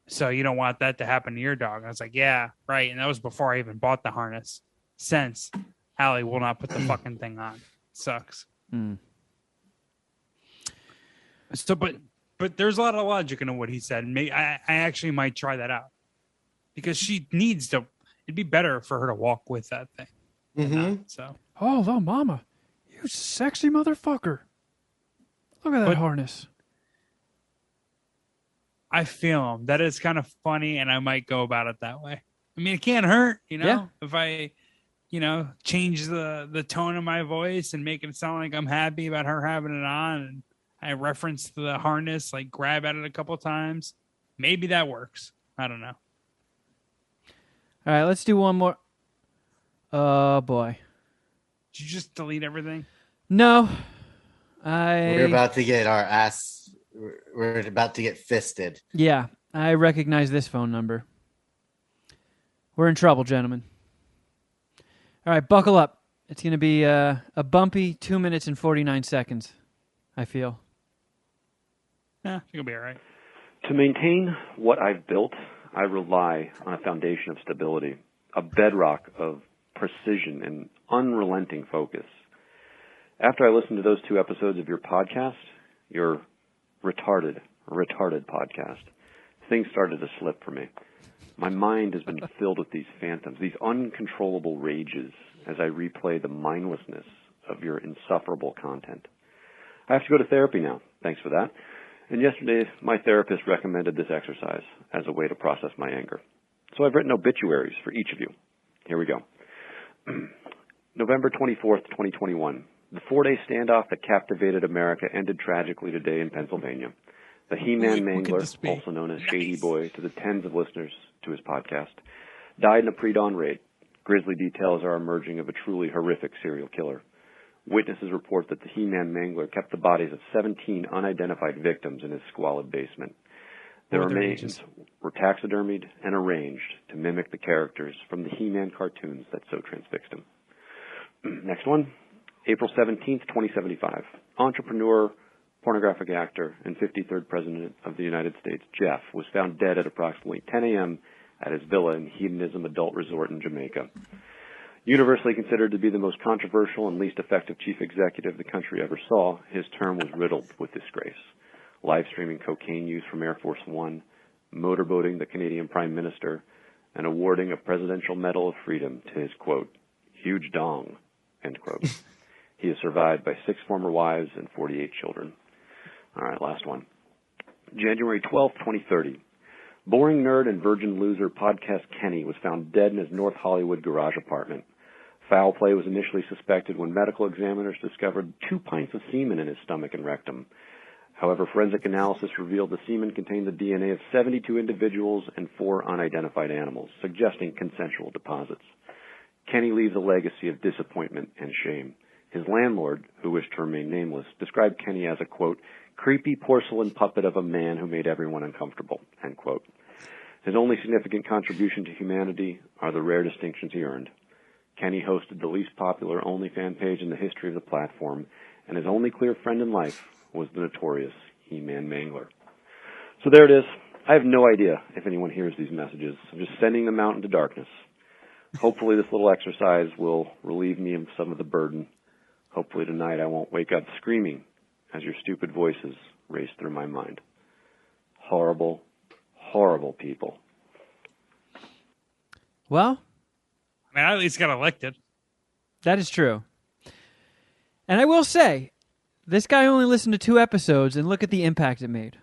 So you don't want that to happen to your dog. I was like, yeah, right. And that was before I even bought the harness. Since Allie will not put the fucking thing on. Sucks. So, but there's a lot of logic in what he said. I actually might try that out because she needs to. It'd be better for her to walk with that thing.
Mm-hmm.
So,
oh, little mama, you sexy motherfucker! Look at that harness.
I feel him. That is kind of funny, and I might go about it that way. I mean, it can't hurt,
Yeah.
if I, change the tone of my voice and make it sound like I'm happy about her having it on, and I reference the harness, like grab at it a couple times. Maybe that works. I don't know.
All right, let's do one more. Oh, boy.
Did you just delete everything?
No.
We're about to get our ass... We're about to get fisted.
Yeah, I recognize this phone number. We're in trouble, gentlemen. All right, buckle up. It's going to be a bumpy 2 minutes and 49 seconds, I feel.
Yeah, I think it'll be all right.
To maintain what I've built, I rely on a foundation of stability, a bedrock of precision and unrelenting focus. After I listened to those 2 episodes of your podcast, your retarded podcast, things started to slip for me. My mind has been filled with these phantoms, these uncontrollable rages as I replay the mindlessness of your insufferable content. I have to go to therapy now. Thanks for that. And yesterday, my therapist recommended this exercise as a way to process my anger. So I've written obituaries for each of you. Here we go. November 24th, 2021. The 4-day standoff that captivated America ended tragically today in Pennsylvania. The He-Man Mangler, also known as Shady Boy to the tens of listeners to his podcast, died in a pre-dawn raid. Grisly details are emerging of a truly horrific serial killer. Witnesses report that the He-Man Mangler kept the bodies of 17 unidentified victims in his squalid basement. Their remains were taxidermied and arranged to mimic the characters from the He-Man cartoons that so transfixed him. Next one. April 17th, 2075. Entrepreneur, pornographic actor, and 53rd President of the United States, Geoff, was found dead at approximately 10 a.m. at his villa in Hedonism Adult Resort in Jamaica. Universally considered to be the most controversial and least effective chief executive the country ever saw, his term was riddled with disgrace. Live streaming cocaine use from Air Force One, motorboating the Canadian Prime Minister, and awarding a Presidential Medal of Freedom to his, quote, huge dong, end quote. He is survived by 6 former wives and 48 children. All right, last one. January 12th, 2030. Boring nerd and virgin loser podcast Kenny was found dead in his North Hollywood garage apartment. Foul play was initially suspected when medical examiners discovered 2 pints of semen in his stomach and rectum. However, forensic analysis revealed the semen contained the DNA of 72 individuals and 4 unidentified animals, suggesting consensual deposits. Kenny leaves a legacy of disappointment and shame. His landlord, who wished to remain nameless, described Kenny as a, quote, creepy porcelain puppet of a man who made everyone uncomfortable, end quote. His only significant contribution to humanity are the rare distinctions he earned. Kenny hosted the least popular OnlyFans page in the history of the platform, and his only clear friend in life was the notorious He-Man Mangler. So there it is. I have no idea if anyone hears these messages. I'm just sending them out into darkness. Hopefully this little exercise will relieve me of some of the burden. Hopefully tonight I won't wake up screaming as your stupid voices race through my mind. Horrible, horrible people.
Well,
I mean, I at least got elected.
That is true. And I will say, this guy only listened to 2 episodes, and look at the impact it made.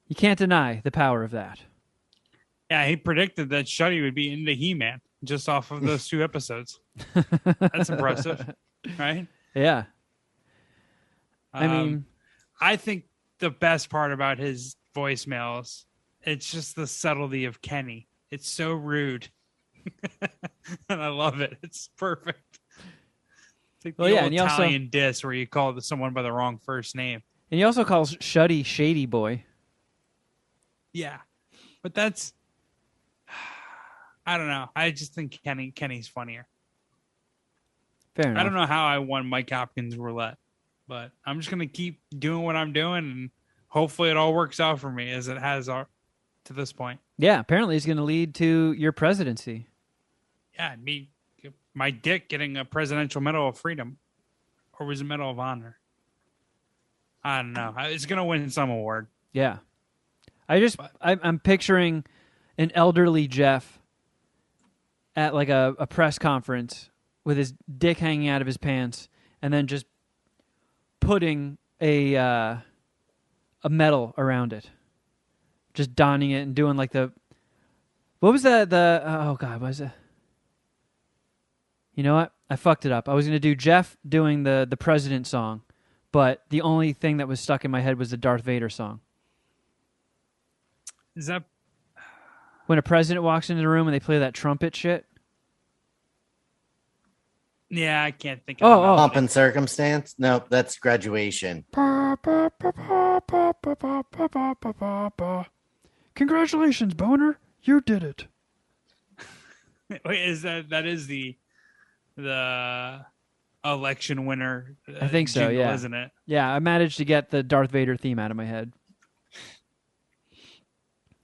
You can't deny the power of that.
Yeah, he predicted that Shuddy would be into He-Man just off of those 2 episodes. That's impressive, right?
Yeah. I mean,
I think the best part about his voicemails, it's just the subtlety of Kenny. It's so rude. And I love it. It's perfect. It's like the old Italian diss where you call someone by the wrong first name.
And he also calls Shuddy Shady Boy.
Yeah. But that's... I don't know. I just think Kenny's funnier.
Fair enough.
I don't know how I won Mike Hopkins roulette, but I'm just going to keep doing what I'm doing, and hopefully it all works out for me as it has to this point.
Yeah, apparently it's going to lead to your presidency.
Yeah, my dick getting a Presidential Medal of Freedom, or was it Medal of Honor? I don't know. It's going to win some award.
Yeah. I'm picturing an elderly Jeff at like a press conference with his dick hanging out of his pants, and then just putting a medal around it, just donning it and doing like what was that? Oh God, what was it? You know what? I fucked it up. I was gonna do Jeff doing the president song, but the only thing that was stuck in my head was the Darth Vader song.
Is that
when a president walks into the room and they play that trumpet shit?
Yeah, I can't think of it.
Pomp and Circumstance? No, that's Graduation.
Congratulations, Boner. You did it.
Wait, is that is the election winner?
I think so,
jingle,
yeah.
Isn't it?
Yeah, I managed to get the Darth Vader theme out of my head.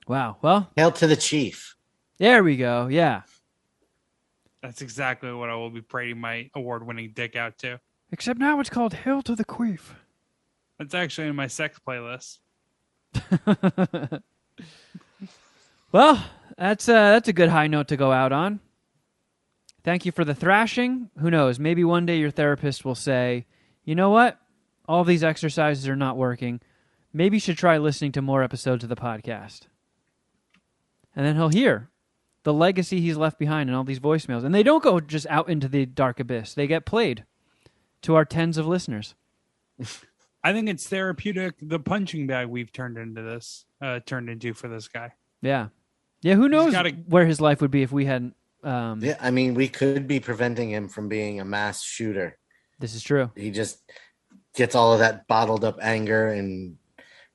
Wow. Well,
Hail to the Chief.
There we go. Yeah.
That's exactly what I will be parading my award-winning dick out to.
Except now it's called Hail to the Queef.
That's actually in my sex playlist.
Well, that's a good high note to go out on. Thank you for the thrashing. Who knows? Maybe one day your therapist will say, you know what? All these exercises are not working. Maybe you should try listening to more episodes of the podcast. And then he'll hear the legacy he's left behind in all these voicemails. And they don't go just out into the dark abyss. They get played to our tens of listeners.
I think it's therapeutic, the punching bag we've turned into for this guy.
Yeah. Yeah, who knows where his life would be if we hadn't...
Yeah, I mean, we could be preventing him from being a mass shooter.
This is true.
He just gets all of that bottled up anger and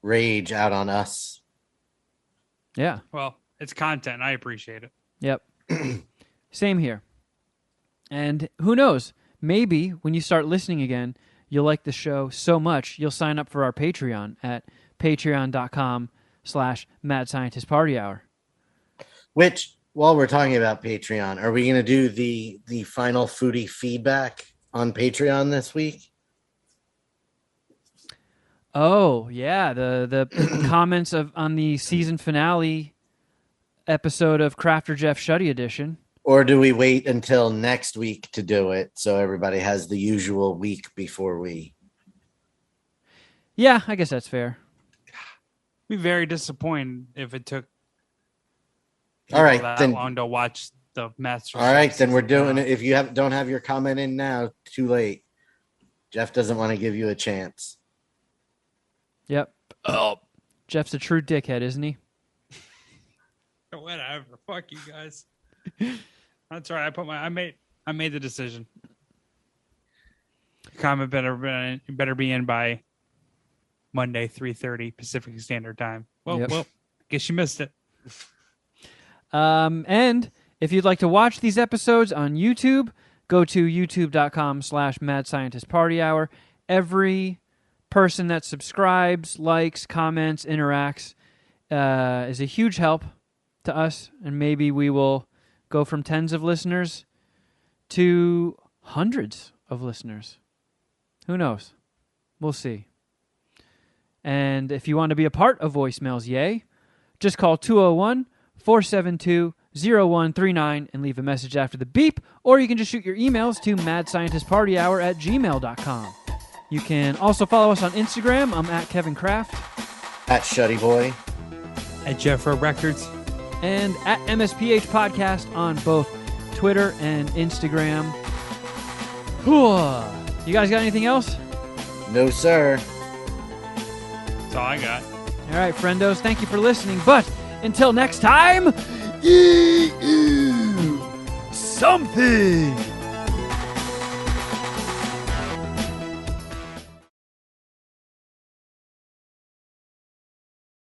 rage out on us.
Yeah.
Well, it's content. I appreciate it.
Yep. Same here. And who knows? Maybe when you start listening again, you'll like the show so much, you'll sign up for our Patreon at patreon.com/Mad Scientist Party Hour.
Which, while we're talking about Patreon, are we going to do the final foodie feedback on Patreon this week?
Oh, yeah. The comments on the season finale episode of Crafter Geoff Shuddy edition.
Or do we wait until next week to do it so everybody has the usual week before we...
Yeah, I guess that's fair.
Be very disappointed if it took
all right,
that
then,
long to watch the Master.
All right, then we're doing it. If you don't have your comment in now, too late. Jeff doesn't want to give you a chance.
Yep. Oh, Jeff's a true dickhead, isn't he?
Whatever. Fuck you guys. That's right. I made the decision. Comment better be in by Monday, 3:30 Pacific Standard Time. Well, guess you missed it.
And if you'd like to watch these episodes on YouTube, go to youtube.com/Mad Scientist Party Hour. Every person that subscribes, likes, comments, interacts is a huge help to us, and maybe we will go from tens of listeners to hundreds of listeners. Who knows? We'll see. And if you want to be a part of Voicemails Yay, just call 201-472-0139 and leave a message after the beep, or you can just shoot your emails to madscientistpartyhour@gmail.com. You can also follow us on Instagram. I'm at Kevin Kraft.
At Shuddy Boy.
At Geoff Records.
And at MSPH Podcast on both Twitter and Instagram. You guys got anything else?
No, sir.
That's all I got.
All right, friendos, thank you for listening. But until next time, eat something.